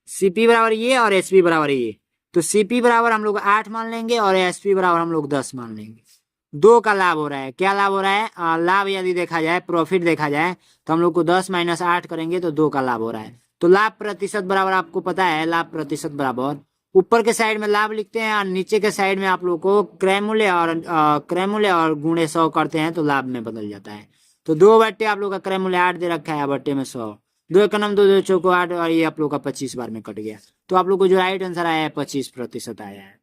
सीपी बराबर ये और एसपी बराबर ये, तो सीपी बराबर हम लोग 8 मान लेंगे और एसपी बराबर हम लोग 10 मान लेंगे। 2 का लाभ हो रहा है। क्या लाभ हो रहा है? लाभ यदि देखा जाए, प्रॉफिट देखा जाए तो हम लोग को 10 - 8 करेंगे तो 2 का लाभ हो रहा है। तो लाभ प्रतिशत बराबर आपको पता है, लाभ प्रतिशत बराबर ऊपर के साइड में लाभ लिखते हैं और नीचे के साइड में आप लोग को क्रय मूल्य और गुणे 100 करते हैं तो लाभ में बदल जाता है। तो 2/, आप लोग का क्रय मूल्य 8 दे रखा है, बट्टे में 100, 2 एक नम 2 2 चौको 8, और ये आप लोग का 25 बार में कट गया। तो आप लोग को जो राइट आंसर आया है 25% आया है।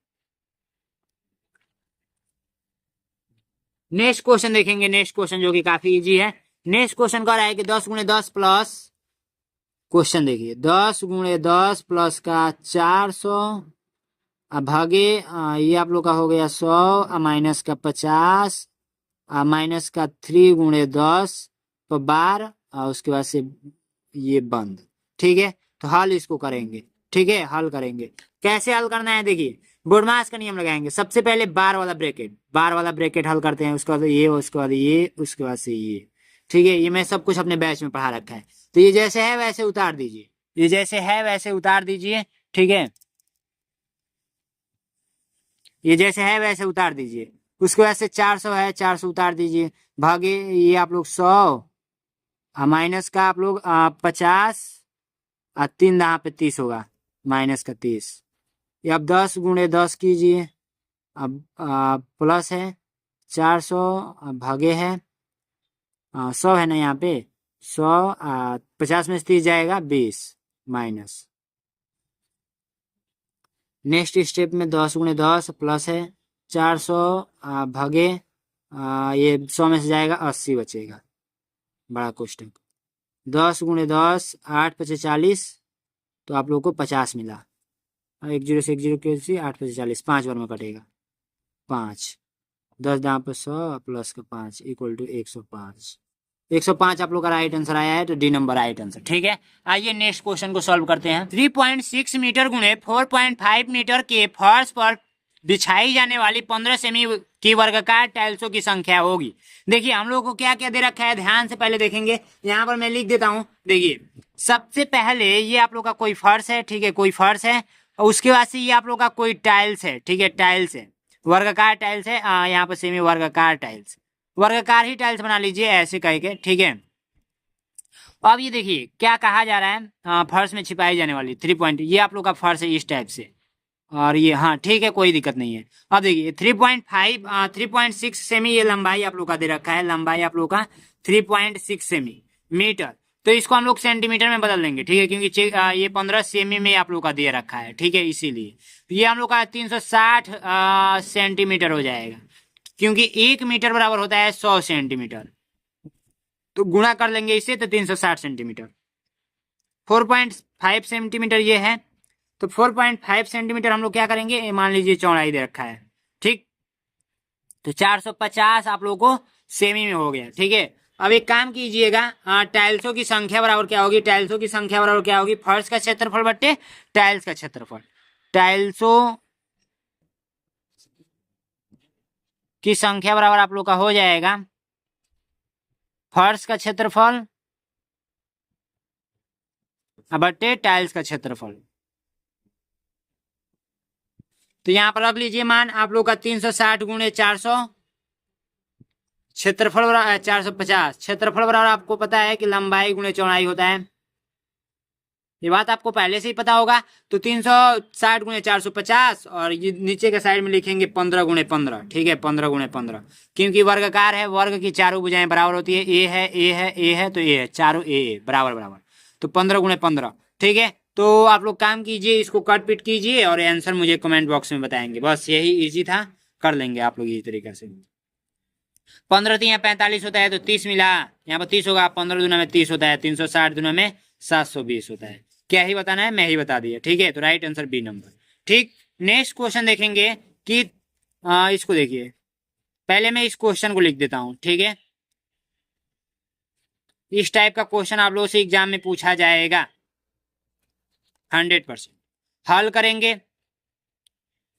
नेक्स्ट क्वेश्चन देखेंगे, नेक्स्ट क्वेश्चन जो कि काफी इजी है। नेक्स्ट क्वेश्चन कह रहा है कि 10 × 10 प्लस, क्वेश्चन देखिए 10 × 10 प्लस का 400 भागे ये आप लोग का हो गया 100 माइनस का 50 माइनस का 3 × 10 पर बार, और उसके बाद से ये बंद। ठीक है, तो हल इसको करेंगे। ठीक है, हल करेंगे। कैसे हल करना है? देखिए बोडमास का नियम लगाएंगे। सबसे पहले बार वाला ब्रैकेट हल करते हैं, उसके बाद ये, उसके बाद ये, उसके बाद से ये। ठीक है, ये मैं सब कुछ अपने बैच में पढ़ा रखा है। तो ये जैसे है वैसे उतार दीजिए, ये जैसे है वैसे उतार दीजिए। ठीक है, ये जैसे है वैसे उतार दीजिए। उसके बाद से 400 है, 400 उतार दीजिए, भागे ये आप लोग 100 माइनस का आप लोग 50 3 यहाँ पे 30 होगा, माइनस का 30 ये अब 10 गुणे 10 कीजिए, अब प्लस है 400 भागे है 100 है ना यहाँ पे 100 50 में से 30 जाएगा 20 माइनस। नेक्स्ट स्टेप में 10 गुणे 10 प्लस है 400 भागे ये 100 में से जाएगा 80 बचेगा, बड़ा कोष्टक। 10 गुणे 10 8 पचे 40, तो आप लोगों को 50 मिला। 1 0 से 1 0 कैसे 8 पचे 40, 5 बार में कटेगा 5, 10 दाम पर 100 प्लस का 5 इक्वल टू 105। 105 आप लोग का राइट आंसर आया है, तो डी नंबर राइट आंसर। ठीक है, आइए नेक्स्ट क्वेश्चन को सॉल्व करते हैं। 3.6 मीटर गुणे 4.5 मीटर के फर्श पर बिछाई जाने वाली 15 सेमी की वर्गाकार टाइल्सों की संख्या होगी। देखिए हम लोग को क्या क्या दे रखा है, ध्यान से पहले देखेंगे। यहाँ पर मैं लिख देता हूँ। देखिए सबसे पहले ये आप लोग का कोई फर्श है, ठीक है, कोई फर्श है, और उसके बाद से ये आप लोग का कोई टाइल्स है, ठीक है, टाइल्स है, वर्गाकार टाइल्स है, यहाँ पर सेमी वर्गाकार टाइल्स, वर्गाकार ही टाइल्स बना लीजिए ऐसे कह के, ठीक है। अब ये देखिए क्या कहा जा रहा है, फर्श में छिपाई जाने वाली 3 पॉइंट, ये आप लोग का फर्श है इस टाइप से, और ये हाँ ठीक है, कोई दिक्कत नहीं है। अब देखिए 3.6 सेमी ये लंबाई आप लोग का दे रखा है, लंबाई आप लोग का 3.6 सेमी मीटर, तो इसको हम लोग सेंटीमीटर में बदल देंगे, ठीक है, क्योंकि ये 15 सेमी में आप लोग का दे रखा है, ठीक है, इसीलिए ये हम लोग का 360 सेंटीमीटर हो जाएगा, क्योंकि 1 मीटर बराबर होता है 100 सेंटीमीटर, तो गुणा कर लेंगे इससे, तो 360 सेंटीमीटर। 4.5 सेंटीमीटर ये है, तो 4.5 सेंटीमीटर हम लोग क्या करेंगे, मान लीजिए चौड़ाई दे रखा है, ठीक, तो 450 आप लोगों को सेमी में हो गया, ठीक है। अब एक काम कीजिएगा, टाइल्सों की संख्या बराबर क्या होगी, टाइल्सों की संख्या बराबर क्या होगी, फर्श का क्षेत्रफल बट्टे टाइल्स का क्षेत्रफल, टाइल्सों की संख्या बराबर आप लोग का हो जाएगा फर्श का क्षेत्रफल बट्टे टाइल्स का क्षेत्रफल। तो यहाँ पर रख लीजिए मान आप लोग का 360 गुणे 400, क्षेत्रफल बराबर 450, क्षेत्रफल बराबर आपको पता है कि लंबाई गुणे चौड़ाई होता है, ये बात आपको पहले से ही पता होगा। तो 360 गुणे 450, और ये नीचे के साइड में लिखेंगे 15 गुणे 15, ठीक है, 15 गुणे 15, क्योंकि वर्गाकार है, वर्ग की चारों भुजाएं बराबर होती है, ए है ए है ए है, तो ए है, चारों ए बराबर बराबर, तो 15 गुणे 15, ठीक है। तो आप लोग काम कीजिए, इसको कट पिट कीजिए और आंसर मुझे कमेंट बॉक्स में बताएंगे, बस यही इजी था, कर लेंगे आप लोग इसी तरीके से। 15 तो यहाँ 45 होता है, तो 30 मिला, यहाँ पर 30 होगा, 15 दुना में 30 होता है, 360 दुना में 720 होता है। क्या ही बताना है, मैं ही बता दिया, ठीक है, तो राइट आंसर बी नंबर। ठीक, नेक्स्ट क्वेश्चन देखेंगे कि इसको देखिए, पहले मैं इस क्वेश्चन को लिख देता हूं, ठीक है। इस टाइप का क्वेश्चन आप लोगों से एग्जाम में पूछा जाएगा 100%। हल करेंगे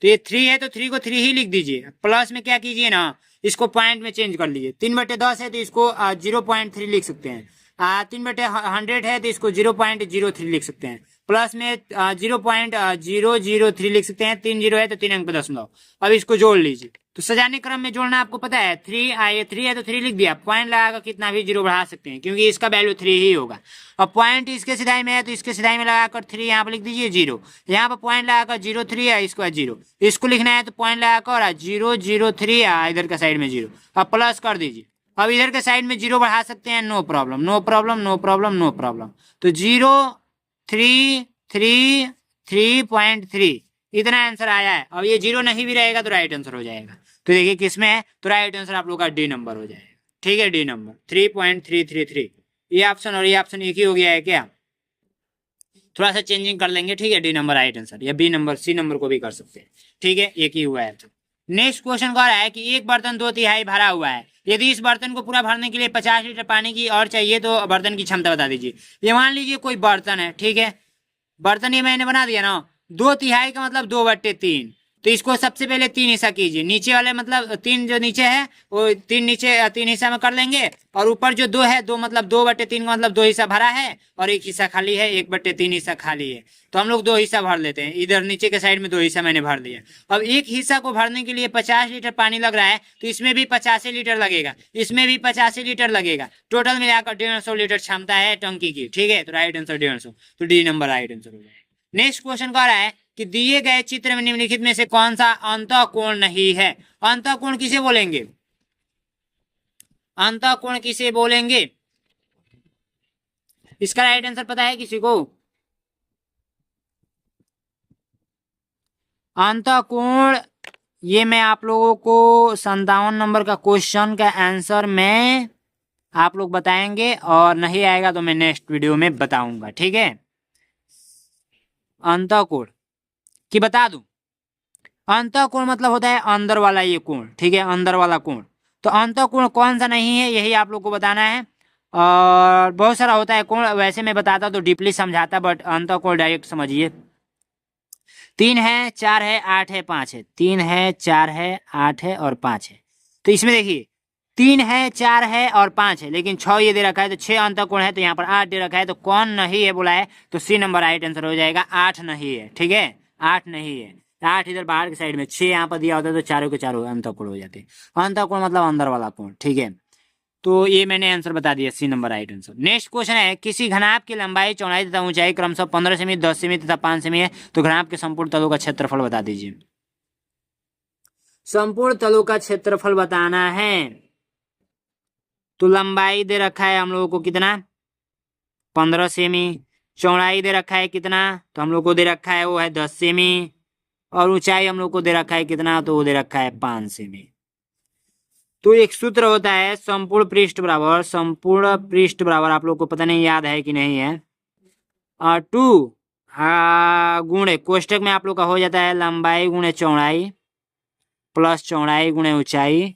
तो ये 3 है, तो 3 को 3 ही लिख दीजिए, प्लस में क्या कीजिए ना, इसको पॉइंट में चेंज कर लीजिए। 3/10 है तो इसको 0.3 लिख सकते हैं, 3/100 है तो इसको 0.03 लिख सकते हैं, प्लस में 0.003 लिख सकते हैं, 3 0 है तो 3 अंक पे दशमलव। अब इसको जोड़ लीजिए, तो सजाने क्रम में जोड़ना आपको पता है, 3 है तो 3 लिख दिया, पॉइंट लगाकर कितना भी 0 बढ़ा सकते हैं, क्योंकि इसका वैल्यू 3 ही होगा। अब पॉइंट इसके सिधाई में है तो इसके सिधाई में लगाकर 3 यहाँ पर लिख दीजिए 0, यहाँ पर पॉइंट लगाकर 0.3 है, इसको 0, इसको लिखना है तो पॉइंट लगाकर 0.03 इधर का साइड में 0, अब प्लस कर दीजिए। अब इधर के साइड में 0 बढ़ा सकते हैं, no problem no problem no problem no problem, तो 0.333.3 इतना आंसर आया है। अब ये 0 नहीं भी रहेगा तो राइट आंसर हो जाएगा, तो देखिए किसमें है, तो राइट आंसर आप लोग का डी नंबर हो जाएगा, ठीक है, डी नंबर 3.333। ये ऑप्शन और ये ऑप्शन एक ही हो गया है क्या, थोड़ा सा चेंजिंग कर लेंगे, ठीक है, डी नंबर राइट आंसर, या बी नंबर सी नंबर को भी कर सकते हैं, ठीक है, एक ही हुआ है। तो नेक्स्ट क्वेश्चन कह रहा है कि एक बर्तन 2/3 भरा हुआ है, यदि इस बर्तन को पूरा भरने के लिए 50 लीटर पानी की और चाहिए तो बर्तन की क्षमता बता दीजिए। ये मान लीजिए कोई बर्तन है, ठीक है, बर्तन ये मैंने बना दिया ना, 2/3 का मतलब 2/3, तो इसको सबसे पहले 3 हिस्सा कीजिए, नीचे वाले मतलब 3 जो नीचे है वो 3 नीचे 3 हिस्सा में कर लेंगे, और ऊपर जो 2 है 2 मतलब 2/3 का मतलब 2 हिस्सा भरा है और 1 हिस्सा खाली है, 1/3 हिस्सा खाली है, तो हम लोग 2 हिस्सा भर लेते हैं, इधर नीचे के साइड में 2 हिस्सा मैंने भर दिया। अब 1 हिस्सा को भरने के लिए 50 लीटर पानी लग रहा है, तो इसमें भी 85 लीटर लगेगा, इसमें भी 85 लीटर लगेगा, टोटल मिलाकर 150 लीटर क्षमता है टंकी की, ठीक है, तो राइट आंसर 150, तो डी नंबर राइट आंसर हो जाएगा। नेक्स्ट क्वेश्चन कह रहा है कि दिए गए चित्र में निम्नलिखित में से कौन सा अंतःकोण नहीं है। अंतःकोण किसे बोलेंगे? अंतःकोण किसे बोलेंगे? इसका राइट आंसर पता है किसी को? अंतःकोण, ये मैं आप लोगों को 57 नंबर का क्वेश्चन का आंसर में आप लोग बताएंगे, और नहीं आएगा तो मैं नेक्स्ट वीडियो में बताऊंगा, ठीक है। अंतःकोण कि बता दूं, अंतःकोण मतलब होता है अंदर वाला ये कोण, ठीक है, अंदर वाला कोण। तो अंतःकोण कौन सा नहीं है, यही आप लोग को बताना है। और बहुत सारा होता है कोण, वैसे मैं बताता तो डीपली समझाता, बट अंतःकोण डायरेक्ट समझिए। 3 है, 4 है, 8 है, 5 है। 3 है, 4 है, 8 है और 5 है। तो इसमें देखिए 3 है, 4 है और 5 है, लेकिन 6 ये दे रखा है, तो 6 अंतःकोण है, तो यहाँ पर 8 दे रखा है, तो कौन नहीं है बोला है, तो सी नंबर राइट आंसर हो जाएगा। 8 नहीं है, ठीक है, 8 नहीं है। 8 इधर बाहर की साइड में, 6 यहाँ पर दिया होता है, तो चारों के चारों अंतःकोण हो जाते। अंतःकोण मतलब अंदर वाला कोण, ठीक है। तो ये मैंने आंसर बता दिया, C number right answer. Next question है, किसी घनाभ की लंबाई, चौड़ाई तथा ऊंचाई क्रमशः 15 सेमी, 10 सेमी तथा 5 सेमी है, तो घनाभ के संपूर्ण तलों का क्षेत्रफल बता दीजिए। संपूर्ण तलों का क्षेत्रफल बताना है, तो लंबाई दे रखा है हम लोगों को कितना, 15 सेमी। चौड़ाई दे रखा है कितना, तो हम लोग को दे रखा है वो है 10 सेमी। और ऊंचाई हम लोग को दे रखा है कितना, तो वो दे रखा है 5 सेमी। तो एक सूत्र होता है संपूर्ण पृष्ठ बराबर, संपूर्ण पृष्ठ बराबर, आप लोग को पता नहीं याद है कि नहीं है, 2 गुणे कोष्टक में आप लोग का हो जाता है लंबाई गुणे चौड़ाई प्लस चौड़ाई गुणे ऊंचाई,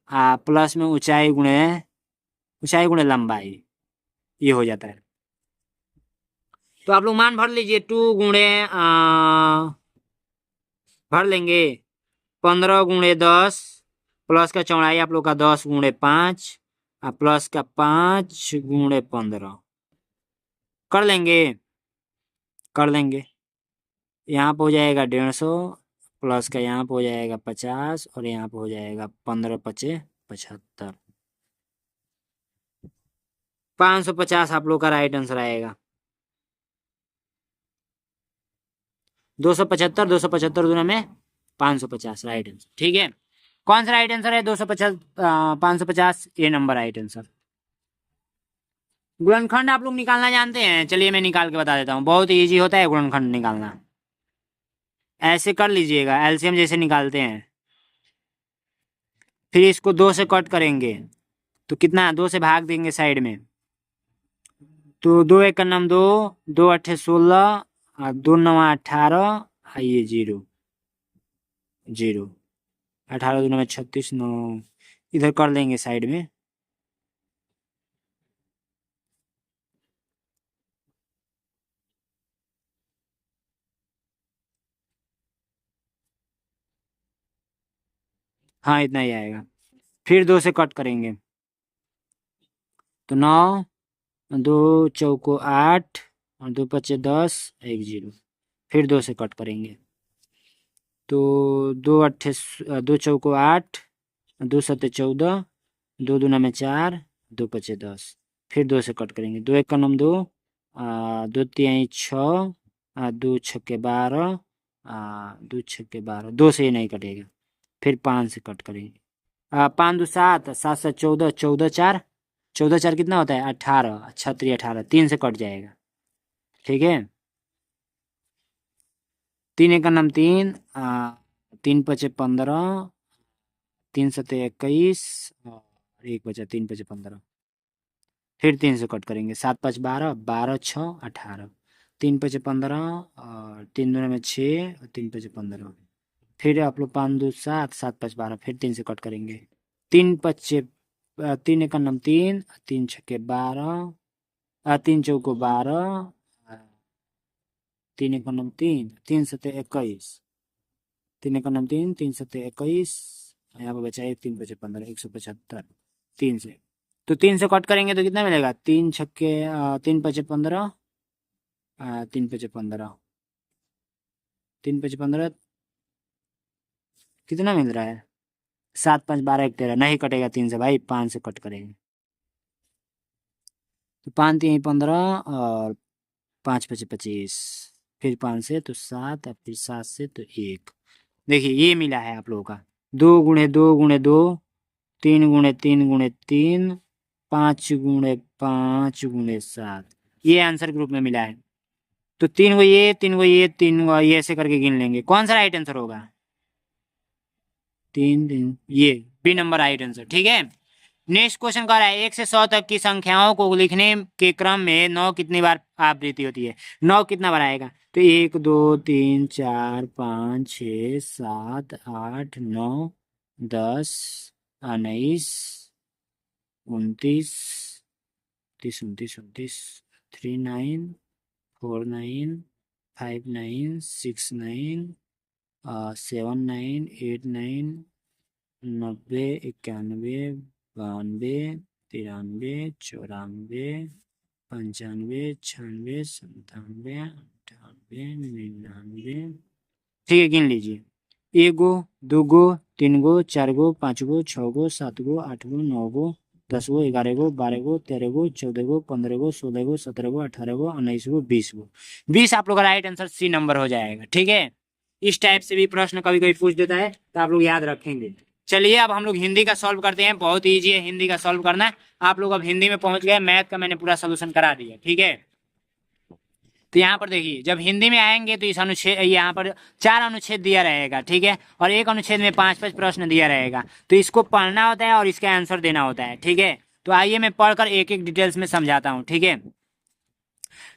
प्लस में ऊंचाई गुणे लंबाई, ये हो जाता है। तो आप लोग मान भर लीजिए, 2 गुणे भर लेंगे 15 गुणे 10, प्लस का चौड़ाई आप लोग का 10 गुणे 5, प्लस का 5 गुणे 15 कर लेंगे, कर लेंगे। यहाँ पे हो जाएगा 150, प्लस का यहाँ पे हो जाएगा 50, और यहाँ पे हो जाएगा 15 पचे 75, 550 आप लोग का राइट आंसर आएगा। 275, 275 दूना में 550 राइट आंसर, ठीक है। कौन सा राइट आंसर है? 250 550, ये नंबर राइट आंसर। गुणनखंड आप लोग निकालना जानते हैं? चलिए मैं निकाल के बता देता हूँ, बहुत इजी होता है गुणनखंड निकालना। ऐसे कर लीजिएगा, एलसीएम जैसे निकालते हैं। फिर इसको 2 से कट करेंगे, तो कितना, 2 से भाग देंगे साइड में, तो 2 एक का नाम 2, 2 अट्ठे 16, 2 नवा 18, ये 0 0, 18 2 में 36, 9 इधर कर लेंगे साइड में। हाँ इतना ही आएगा। फिर 2 से कट करेंगे, तो 9, 2 चौको 8, और 2 पचे 10, 1 0। फिर 2 से कट करेंगे, तो 2 चौको 8, 2 सत्ते 14, 2 दूना में 4, 2 पचे 10। फिर 2 से कट करेंगे, 2 एक का नाम 2, 2 तिहाई 6, 2 छक्के 12, 2 छक्के 12, 2 से ये नहीं कटेगा। फिर 5 से कट करेंगे, 5 2 7, 7 7 14, 14 4, 14 4 कितना होता है, 18, 36 18, 3 से कट जाएगा, ठीक है। 3 एक का नाम 3, 3 पचे 15, 3 सत्ते 21, और 1 बचा 3 पचे 15। फिर 3 से कट करेंगे, 7 5 12, 12 6 18, 3 पचे 15, और 3 दूना में 6, और 3 पचे 15। फिर आप लोग 5 2 7, 7 5 12, फिर 3 से कट करेंगे, 3 पचे 3 एक का नाम 3, 3 छक्के 12, 3 चौको 12, 3 एक का नाम 3, 3 सत्ते 21, 3 एक का नाम 3, 3 सत्ते 21, यहाँ पर बचा 1 3 पचे 15, 175, 3 से। तो 3 से कट करेंगे तो कितना मिलेगा, 3 छक्के 3 पचे 15, 3 पचे 15, 3 पचे 15 कितना मिल रहा है, 7 5 12 1 13, नहीं कटेगा 3 से भाई, 5 से कट करेंगे, तो 5 3 15, और 5 पचे 25, फिर 5 से तो 7 और फिर 7 से तो 1। देखिए ये मिला है आप लोगों का 2 गुणे 2 गुणे 2, 3 गुणे 3 गुणे 3, 5 गुणे 5 गुणे 7, ये आंसर ग्रुप में मिला है। तो 3 को ये 3 को ये 3 को ये ऐसे करके गिन लेंगे, कौन सा राइट आंसर होगा? 3 ये बी नंबर राइट आंसर। ठीक है, नेक्स्ट क्वेश्चन कह रहा है 1 से 100 तक की संख्याओं को लिखने के क्रम में 9 कितनी बार आवृत्ति होती है? 9 कितना बार आएगा? तो 1 2 3 4 5 6 7 8 9 10 19 29 30 29 29 39 49 59 69 79 89 90 91 92 93 94 95 96 97 98 99। ठीक है, गिन लीजिए। 1 गो 2 गो 3 गो 4 गो 5 गो 6 गो 7 गो 8 गो 9 गो 10 गो 11 गो 12 गो 13 गो 14 गो 15 गो 16 गो 17 गो 18 गो 19 गो 20 गो। 20 आप लोग का राइट आंसर सी नंबर हो जाएगा। ठीक है, इस टाइप से भी प्रश्न कभी कभी पूछ देता है तो आप लोग याद रखेंगे। चलिए अब हम लोग हिंदी का सॉल्व करते हैं, बहुत ईजी है हिंदी का सॉल्व करना। आप लोग अब हिंदी में पहुंच गए, मैथ का मैंने पूरा सोल्यूशन करा दिया। ठीक है, तो यहाँ पर देखिए जब हिंदी में आएंगे तो इस अनुच्छेद यहाँ पर 4 अनुच्छेद दिया रहेगा। ठीक है, और एक अनुच्छेद में 5-5 प्रश्न दिया रहेगा, तो इसको पढ़ना होता है और इसका आंसर देना होता है। ठीक है, तो आइए मैं पढ़कर एक एक डिटेल्स में समझाता हूँ। ठीक है,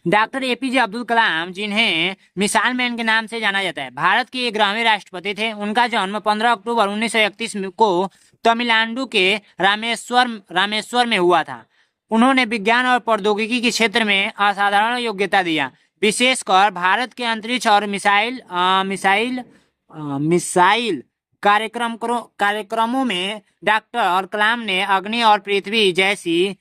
डॉक्टर एपीजे अब्दुल कलाम, जिन्हें मिसाइल मैन के नाम से जाना जाता है, भारत के 11वें राष्ट्रपति थे। उनका जन्म 15 अक्टूबर 1931 को तमिलनाडु के रामेश्वर में हुआ था। उन्होंने विज्ञान और प्रौद्योगिकी के क्षेत्र में असाधारण योग्यता दिया, विशेषकर भारत के अंतरिक्ष और मिसाइल कार्यक्रमों में डॉक्टर कलाम ने अग्नि और पृथ्वी जैसी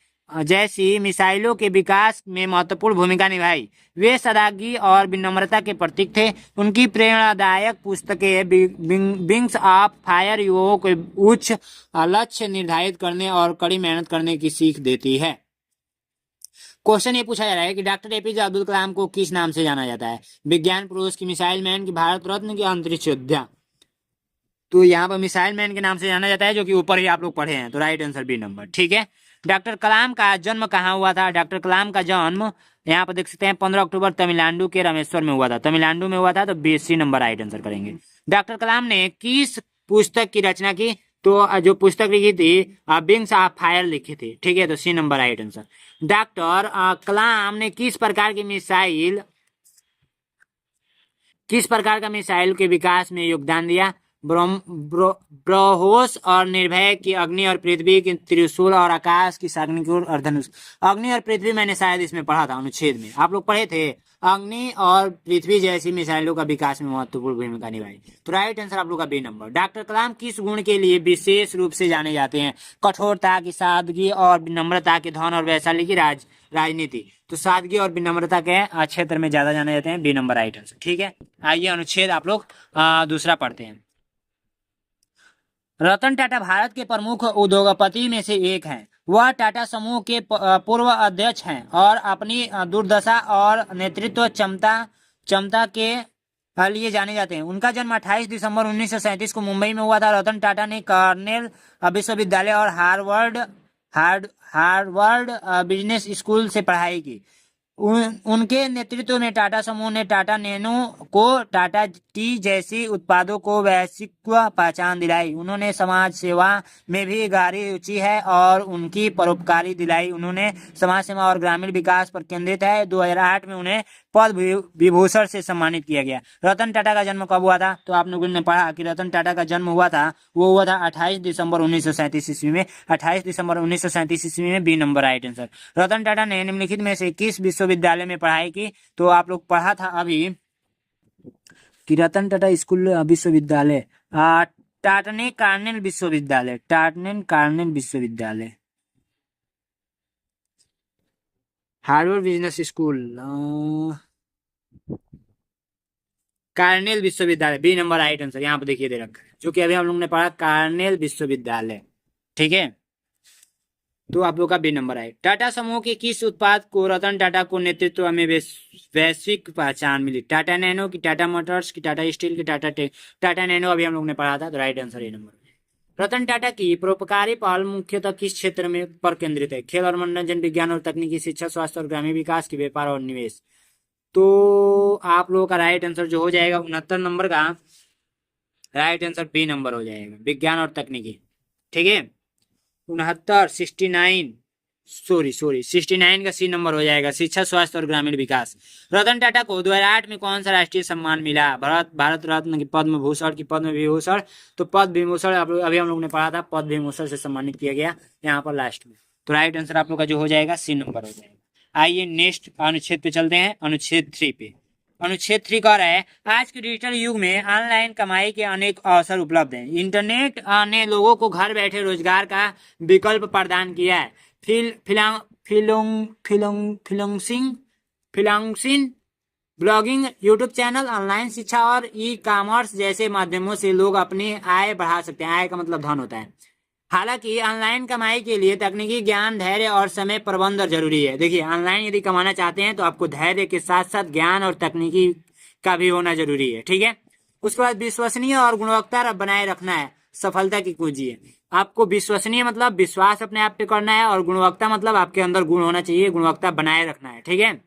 मिसाइलों के विकास में महत्वपूर्ण भूमिका निभाई। वे सादगी और विनम्रता के प्रतीक थे। उनकी प्रेरणादायक पुस्तकें विंग्स ऑफ फायर युवाओं को उच्च लक्ष्य निर्धारित करने और कड़ी मेहनत करने की सीख देती है। क्वेश्चन ये पूछा जा रहा है कि डॉक्टर एपीजे अब्दुल कलाम को किस नाम से जाना जाता है? विज्ञान पुरुष, की मिसाइल मैन, की भारत रत्न, की अंतरिक्ष योद्धा? तो यहाँ पर मिसाइल मैन के नाम से जाना जाता है, जो कि ऊपर ही आप लोग पढ़े हैं। तो राइट आंसर बी नंबर। ठीक है, डॉक्टर कलाम का जन्म कहाँ हुआ था? डॉक्टर कलाम का जन्म यहाँ पर देख सकते हैं 15 अक्टूबर तमिलनाडु के रामेश्वर में हुआ था। तमिलनाडु में हुआ था, तो B C number right answer करेंगे। डॉक्टर कलाम ने किस पुस्तक की रचना की? तो जो पुस्तक लिखी थी विंग्स ऑफ फायर लिखी थी। ठीक है, तो C number right answer. Doctor Kalam ने किस प्रकार का मिसाइल के विकास में योगदान दिया? ब्रह्मोस और निर्भय की अग्नि और पृथ्वी की त्रिशूल और आकाश की साग्निकुर अर्धनुष। अग्नि और पृथ्वी मैंने शायद इसमें पढ़ा था, अनुच्छेद में आप लोग पढ़े थे। अग्नि और पृथ्वी जैसी मिसाइलों का विकास में महत्वपूर्ण भूमिका निभाई। तो राइट आंसर आप लोग का बी नंबर। डॉक्टर कलाम किस गुण के लिए विशेष रूप से जाने जाते हैं? कठोरता की, सादगी और विनम्रता की, धन और वैशाली की, राजनीति। तो सादगी और विनम्रता के क्षेत्र में ज्यादा जाने जाते हैं, बी नंबर राइट आंसर। ठीक है, आइए अनुच्छेद आप लोग दूसरा पढ़ते हैं। रतन टाटा भारत के प्रमुख उद्योगपति में से एक हैं। वह टाटा समूह के पूर्व अध्यक्ष हैं और अपनी दूरदर्शिता और नेतृत्व क्षमता के लिए जाने जाते हैं। उनका जन्म 28 दिसंबर 1937 को मुंबई में हुआ था। रतन टाटा ने कॉर्नेल विश्वविद्यालय और हार्वर्ड बिजनेस स्कूल से पढ़ाई की। उनके नेतृत्व में टाटा समूह ने टाटा नैनो को टाटा टी जैसी उत्पादों को वैश्विक पहचान दिलाई। उन्होंने समाज सेवा में भी गहरी रुचि है और उनकी परोपकारी दिलाई। उन्होंने समाज सेवा और ग्रामीण विकास पर केंद्रित है। 2008 में उन्हें पद्म विभूषण से सम्मानित किया गया। रतन टाटा का जन्म कब हुआ था? तो आप लोगों ने पढ़ा कि रतन टाटा का जन्म हुआ था 28 दिसंबर 1937 ईस्वी में। 28 दिसंबर 1937 ईस्वी में, B number right answer. Ratan Tata ने निम्नलिखित में से किस विश्वविद्यालय में पढ़ाई की? तो आप लोग पढ़ा था अभी कि रतन टाटा स्कूल विश्वविद्यालय, टाटने कार्नेल विश्वविद्यालय, हार्वर्ड बिजनेस स्कूल, कार्नेल विश्वविद्यालय, बी नंबर राइट आंसर। यहाँ पे देखिए दे रखा है, जो कि अभी हम लोग ने पढ़ा कार्नेल विश्वविद्यालय। ठीक है, तो आप लोग का बी नंबर आए। टाटा समूह के किस उत्पाद को रतन टाटा को नेतृत्व में वैश्विक पहचान मिली? टाटा नैनो की, टाटा मोटर्स की, टाटा स्टील की, टाटा नैनो अभी हम लोग ने पढ़ा था, तो right answer A number. Ratan Tata की परोपकारी पहल मुख्यतः किस क्षेत्र में पर केंद्रित है? खेल और मनोरंजन, विज्ञान और तकनीकी, शिक्षा, स्वास्थ्य और ग्रामीण विकास की, व्यापार और निवेश। तो आप लोगों का राइट आंसर जो हो जाएगा 69 नंबर का राइट आंसर बी नंबर हो जाएगा, विज्ञान और तकनीकी। ठीक है, 69 का सी नंबर हो जाएगा, शिक्षा, स्वास्थ्य और ग्रामीण विकास। रतन टाटा को 2008 में कौन सा राष्ट्रीय सम्मान मिला? भारत रत्न की, पद्म भूषण की, पद्म विभूषण। तो पद्म विभूषण अभी हम लोग ने पढ़ा था, पद्म विभूषण से सम्मानित किया गया यहाँ पर लास्ट में। तो राइट आंसर आप लोग का जो हो जाएगा सी नंबर हो जाएगा। आइए नेक्स्ट अनुच्छेद पे चलते हैं, अनुच्छेद 3 पे। अनुच्छेद 3 कह रहा है आज के डिजिटल युग में ऑनलाइन कमाई के अनेक अवसर उपलब्ध हैं। इंटरनेट ने लोगों को घर बैठे रोजगार का विकल्प प्रदान किया है। Freelancing, blogging, YouTube channel, online शिक्षा और ई कॉमर्स जैसे माध्यमों से लोग अपनी आय बढ़ा सकते हैं। आय का मतलब धन होता है। हालांकि ऑनलाइन कमाई के लिए तकनीकी ज्ञान, धैर्य और समय प्रबंधन जरूरी है। देखिए, ऑनलाइन यदि कमाना चाहते हैं तो आपको धैर्य के साथ साथ ज्ञान और तकनीकी का भी होना जरूरी है। ठीक है, उसके बाद विश्वसनीय और गुणवत्ता बनाए रखना है, सफलता की कुंजी है। आपको विश्वसनीय मतलब विश्वास अपने आप पे करना है, और गुणवत्ता मतलब आपके अंदर गुण होना चाहिए, गुणवत्ता बनाए रखना है। ठीक है,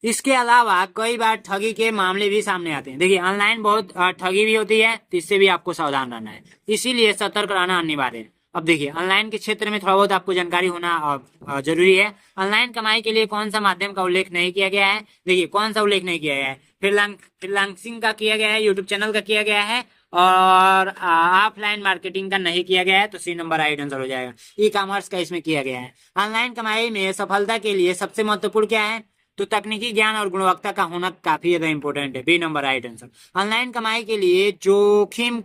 इसके अलावा कई बार ठगी के मामले भी सामने आते हैं। देखिए, ऑनलाइन बहुत ठगी भी होती है, तो इससे भी आपको सावधान रहना है, इसीलिए सतर्क रहना अनिवार्य है। अब देखिए, ऑनलाइन के क्षेत्र में थोड़ा बहुत आपको जानकारी होना जरूरी है। ऑनलाइन कमाई के लिए कौन सा माध्यम का उल्लेख नहीं किया गया है? देखिए, कौन सा उल्लेख नहीं किया गया है? फ्रीलांसिंग का किया गया है, यूट्यूब चैनल का किया गया है, और ऑफलाइन मार्केटिंग का नहीं किया गया है, तो सी नंबर राइट आंसर हो जाएगा। ई कॉमर्स का इसमें किया गया है। ऑनलाइन कमाई में सफलता के लिए सबसे महत्वपूर्ण क्या है? तो तकनीकी ज्ञान और गुणवत्ता का होना काफी ज्यादा इंपॉर्टेंट है, B number right answer. Online कमाई के लिए जोखिम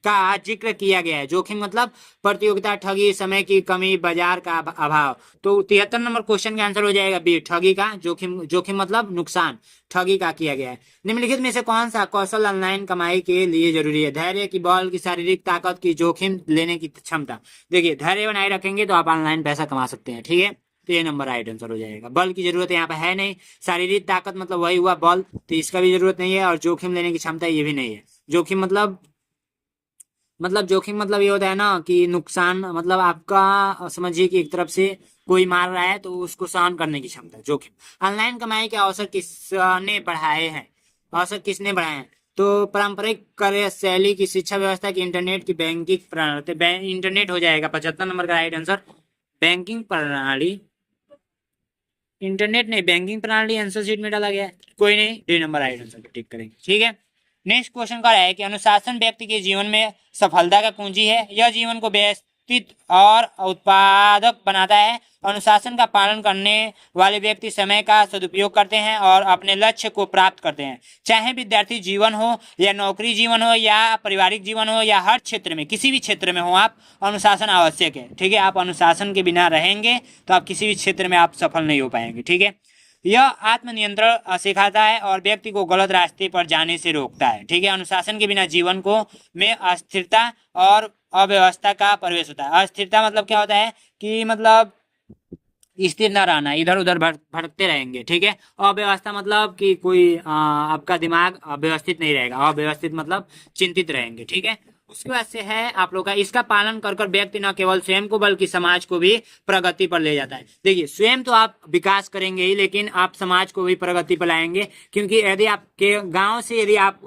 का जिक्र किया गया है। जोखिम मतलब प्रतियोगिता, ठगी, समय की कमी, बाजार का अभाव। तो 73 नंबर क्वेश्चन का आंसर हो जाएगा बी, ठगी का। जोखिम मतलब नुकसान, ठगी का किया गया है। निम्नलिखित में से कौन सा कौशल ऑनलाइन कमाई के लिए जरूरी है? धैर्य की, बल की, शारीरिक ताकत की, जोखिम लेने की क्षमता। देखिए, धैर्य बनाए रखेंगे तो आप ऑनलाइन पैसा कमा सकते हैं। ठीक है, तो ये नंबर राइट आंसर हो जाएगा। बल की जरूरत यहाँ पे है नहीं, शारीरिक ताकत मतलब वही हुआ बल, तो इसका भी जरूरत नहीं है, और जोखिम लेने की क्षमता ये भी नहीं है। जोखिम मतलब ये होता है ना कि नुकसान, मतलब आपका समझिए कि एक तरफ से कोई मार रहा है तो उसको सहन करने की क्षमता, जोखिम। ऑनलाइन कमाई के अवसर किसने बढ़ाए हैं? अवसर किसने बढ़ाए हैं? तो पारंपरिक कार्य शैली की, शिक्षा व्यवस्था की, इंटरनेट की, बैंकिंग प्रणाली। इंटरनेट हो जाएगा 75 नंबर का राइट आंसर। बैंकिंग प्रणाली, इंटरनेट नहीं, बैंकिंग प्रणाली आंसर शीट में डाला गया है। कोई नहीं, डी नंबर राइट आंसर पे टिक करेंगे। ठीक है, नेक्स्ट क्वेश्चन का है कि अनुशासन व्यक्ति के जीवन में सफलता का कुंजी है। यह जीवन को व्यवस्थित और उत्पादक बनाता है। अनुशासन का पालन करने वाले व्यक्ति समय का सदुपयोग करते हैं और अपने लक्ष्य को प्राप्त करते हैं। चाहे विद्यार्थी जीवन हो या नौकरी जीवन हो या पारिवारिक जीवन हो या हर क्षेत्र में, किसी भी क्षेत्र में हो आप, अनुशासन आवश्यक है। ठीक है, आप अनुशासन के बिना रहेंगे तो आप किसी भी क्षेत्र में आप सफल नहीं हो पाएंगे। ठीक है, यह आत्मनियंत्रण सिखाता है और व्यक्ति को गलत रास्ते पर जाने से रोकता है। ठीक है, अनुशासन के बिना जीवन को में अस्थिरता और अव्यवस्था का प्रवेश होता है। अस्थिरता मतलब क्या होता है कि मतलब स्थिर न रहना, इधर उधर भटकते रहेंगे। ठीक है, अव्यवस्था मतलब कि कोई आपका दिमाग व्यवस्थित नहीं रहेगा। अव्यवस्थित मतलब चिंतित रहेंगे। ठीक है, उसके बाद से है आप लोग का, इसका पालन कर कर व्यक्ति न केवल स्वयं को बल्कि समाज को भी प्रगति पर ले जाता है। देखिए, स्वयं तो आप विकास करेंगे ही, लेकिन आप समाज को भी प्रगति पर लाएंगे, क्योंकि यदि आपके गांव से यदि आप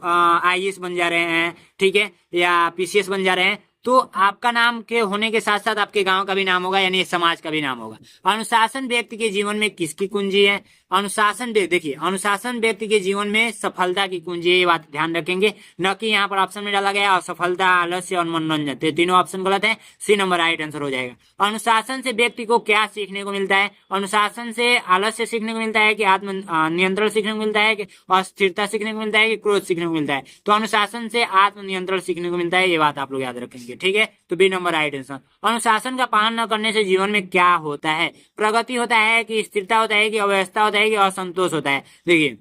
IAS बन जा रहे हैं, ठीक है, या PCS बन जा रहे हैं, तो आपका नाम के होने के साथ साथ आपके गांव का भी नाम होगा, यानी समाज का भी नाम होगा। अनुशासन व्यक्ति के जीवन में किसकी कुंजी है? अनुशासन, देखिए, अनुशासन व्यक्ति के जीवन में सफलता की कुंजी है, ये बात ध्यान रखेंगे। न कि यहाँ पर ऑप्शन में डाला गया असफलता, आलस्य और मनोरंजन, तो तीनों ऑप्शन गलत है, सी नंबर राइट आंसर हो जाएगा। अनुशासन से व्यक्ति को क्या सीखने को मिलता है? अनुशासन से आलस्य सीखने को मिलता है कि आत्म नियंत्रण सीखने को मिलता है, कि अस्थिरता सीखने को मिलता है, कि क्रोध सीखने को मिलता है? तो अनुशासन से आत्मनियंत्रण सीखने को मिलता है, ये बात आप लोग याद रखेंगे। ठीक है, तो बी नंबर राइट आंसर। अनुशासन का पालन न करने से जीवन में क्या होता है? प्रगति होता है कि स्थिरता होता है कि अव्यवस्था होता है कि असंतोष होता है? देखिए,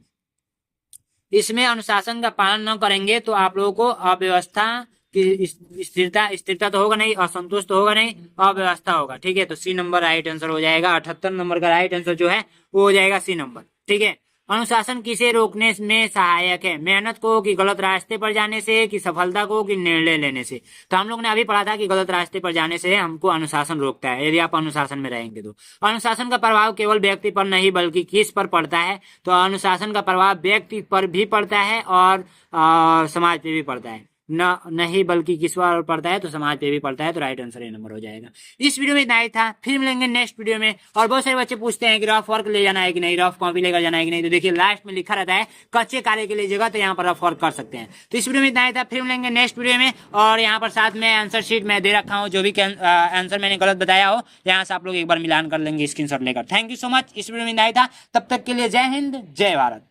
इसमें अनुशासन का पालन न करेंगे तो आप लोगों को अव्यवस्था कि स्थिरता तो होगा नहीं, असंतोष तो होगा नहीं, अव्यवस्था होगा। ठीक है, तो सी नंबर राइट आंसर हो जाएगा। 78 नंबर का राइट आंसर जो है वो हो जाएगा सी नंबर। ठीक है, अनुशासन किसे रोकने में सहायक है? मेहनत को, कि गलत रास्ते पर जाने से, कि सफलता को, कि निर्णय लेने से? तो हम लोग ने अभी पढ़ा था कि गलत रास्ते पर जाने से हमको अनुशासन रोकता है, यदि आप अनुशासन में रहेंगे तो। अनुशासन का प्रभाव केवल व्यक्ति पर नहीं बल्कि किस पर पड़ता है? तो अनुशासन का प्रभाव व्यक्ति पर भी पड़ता है और समाज पे भी पड़ता है। नहीं बल्कि किस पर पड़ता है? तो समाज पे भी पड़ता है। तो राइट आंसर ए नंबर हो जाएगा। इस वीडियो में इतना ही था, फिर मिलेंगे नेक्स्ट वीडियो में। और बहुत सारे बच्चे पूछते हैं कि रफ वर्क ले जाना है कि नहीं, रफ कॉपी लेकर जाना है कि नहीं। तो देखिए लास्ट में लिखा रहता है कच्चे कार्य के लिए जगह, तो यहाँ पर रफ वर्क कर सकते हैं। तो इस वीडियो में इतना ही था, फिर मिलेंगे नेक्स्ट वीडियो में। और यहाँ पर साथ में आंसर शीट मैं दे रखा हूँ, जो भी आंसर मैंने गलत बताया हो यहाँ से आप लोग एक बार मिलान कर लेंगे स्क्रीनशॉट लेकर। Thank you so much. इस वीडियो में इतना ही था, तब तक के लिए जय हिंद, जय भारत।